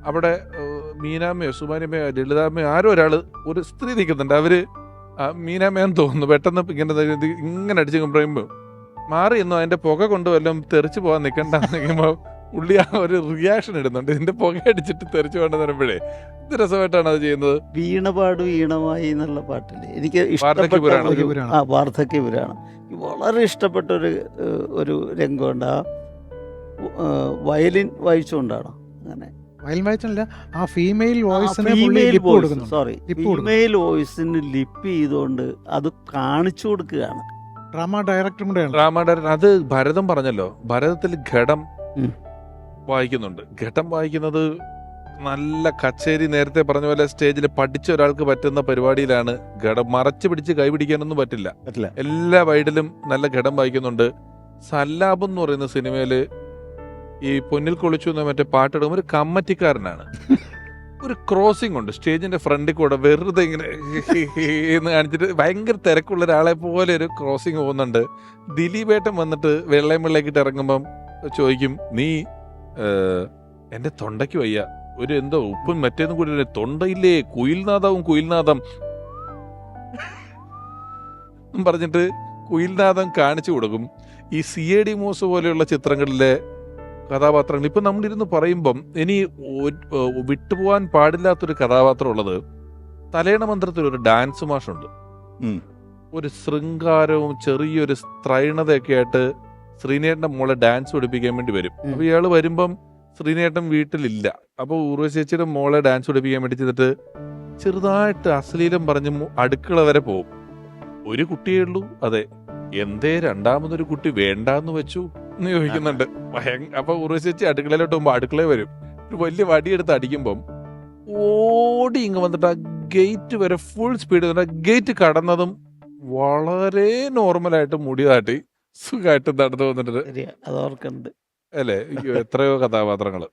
അവിടെ മീനാമ്മയോ സുമാനിയമ്മയോ ലളിതാമ്മയോ ആരോ ഒരാൾ ഒരു സ്ത്രീ നിൽക്കുന്നുണ്ട്. അവര് മീനാമ്മയാന്ന് തോന്നുന്നു. പെട്ടെന്ന് ഇങ്ങനെ അടിച്ച് പറയുമ്പോൾ മാറി എന്നോ അതിന്റെ പുക കൊണ്ട് വല്ലതും തെറിച്ച് പോകാൻ നിൽക്കണ്ടെന്ന് നിൽക്കുമ്പോൾ പുള്ളി ആ ഒരു റിയാക്ഷൻ ഇടുന്നുണ്ട്. ഇതിന്റെ പുക അടിച്ചിട്ട് തെറിച്ച് പോകണ്ടെന്ന് പറയുമ്പോഴേ ഇത് രസമായിട്ടാണ് അത് ചെയ്യുന്നത്. വീണപാടു ഈണമായി എന്നുള്ള പാട്ടില് എനിക്ക് വാർദ്ധക്യപുരാണം. ഇഷ്ടപ്പെട്ട ആ വാർദ്ധക്യപുരാണം വളരെ ഇഷ്ടപ്പെട്ട ഒരു രംഗമുണ്ട്. ആ വയലിൻ വായിച്ചുകൊണ്ടാണ് അങ്ങനെ വയലിൻ വായിച്ചല്ല, ആ ഫീമെയിൽ വോയിസിന് ഫീമെയിൽ ലിപ്പ് വോയിസ് കൊടുക്കുന്നു. സോറി ഫീമെയിൽ വോയിസിന് ലിപ്പ് ചെയ്തുകൊണ്ട് അത് കാണിച്ചു കൊടുക്കുകയാണ്. ഡ്രാമ ഡയറക്ടറും കൂടെയാണ്. രാമാടൻ അത് ഭരതം പറഞ്ഞല്ലോ. ഭരതത്തിൽ ഘടം വായിക്കുന്നുണ്ട്. ഘടം വായിക്കുന്നത് നല്ല കച്ചേരി, നേരത്തെ പറഞ്ഞ പോലെ സ്റ്റേജിൽ പഠിച്ച ഒരാൾക്ക് പറ്റുന്ന പരിപാടിയിലാണ്. ഘടം മറച്ചു പിടിച്ച് കൈ പിടിക്കാനൊന്നും പറ്റില്ല. എല്ലാ വൈഡിലും നല്ല ഘടം വായിക്കുന്നുണ്ട്. സല്ലാബ് എന്ന് പറയുന്ന സിനിമയില് ഈ പൊന്നിൽ കൊളിച്ചു എന്ന മറ്റേ പാട്ടിടും ഒരു കമ്മറ്റിക്കാരനാണ്. ഒരു ക്രോസിംഗ് ഉണ്ട് സ്റ്റേജിന്റെ ഫ്രണ്ടിൽ കൂടെ, വെറുതെ ഇങ്ങനെ എന്ന് കാണിച്ചിട്ട് ഭയങ്കര തിരക്കുള്ള ഒരാളെ പോലെ ഒരു ക്രോസിംഗ് പോകുന്നുണ്ട്. ദിലീപേട്ടൻ വന്നിട്ട് വെള്ളയും വെള്ളക്കിട്ട് ഇറങ്ങുമ്പം ചോദിക്കും, നീ എന്റെ തൊണ്ടയ്ക്ക് വയ്യ, ഒരു എന്തോ ഉപ്പും മറ്റേന്നും കൂടി തൊണ്ടയില്ലേ, കുയിൽനാദം പറഞ്ഞിട്ട് കുയിൽനാദം കാണിച്ചു കൊടുക്കും. ഈ CAD മൂസ് പോലെയുള്ള ചിത്രങ്ങളിലെ കഥാപാത്രങ്ങൾ ഇപ്പം നമ്മളിരുന്ന് പറയുമ്പം ഇനി വിട്ടുപോകാൻ പാടില്ലാത്തൊരു കഥാപാത്രം ഉള്ളത് തലേണ മന്ത്രത്തിൽ ഒരു ഡാൻസ് മാഷുണ്ട്. ഒരു ശൃംഗാരവും ചെറിയൊരു സ്ത്രൈണതയൊക്കെ ആയിട്ട് ശ്രീനേട്ടന്റെ മോളെ ഡാൻസ് പഠിപ്പിക്കാൻ വേണ്ടി വരും. അപ്പൊ ഇയാള് വരുമ്പം ശ്രീനേട്ടൻ വീട്ടിലില്ല. അപ്പൊ ഊർവശേച്ചിയുടെ മോളെ ഡാൻസ് പഠിപ്പിക്കാൻ വേണ്ടി ചെയ്തിട്ട് ചെറുതായിട്ട് അശ്ലീലം പറഞ്ഞ് അടുക്കള വരെ പോവും. ഒരു കുട്ടിയേ ഉള്ളൂ. അതെ, എന്തേ രണ്ടാമതൊരു കുട്ടി വേണ്ടാന്ന് വെച്ചു എന്ന് ചോദിക്കുന്നുണ്ട്. അപ്പൊ ഉറവശേച്ചി അടുക്കളയിലോട്ട് പോകുമ്പോ അടുക്കളയിൽ വരും. ഒരു വലിയ വടിയെടുത്ത് അടിക്കുമ്പം ഓടി ഇങ്ങ് വന്നിട്ട് ആ ഗേറ്റ് വരെ ഫുൾ സ്പീഡ് ഗേറ്റ് കടന്നതും വളരെ നോർമലായിട്ട് മുടി താട്ടി സുഖമായിട്ട് നടന്നു വന്നിട്ട് അതോർക്കുന്നുണ്ട് അല്ലേ. എത്രയോ കഥാപാത്രങ്ങള്.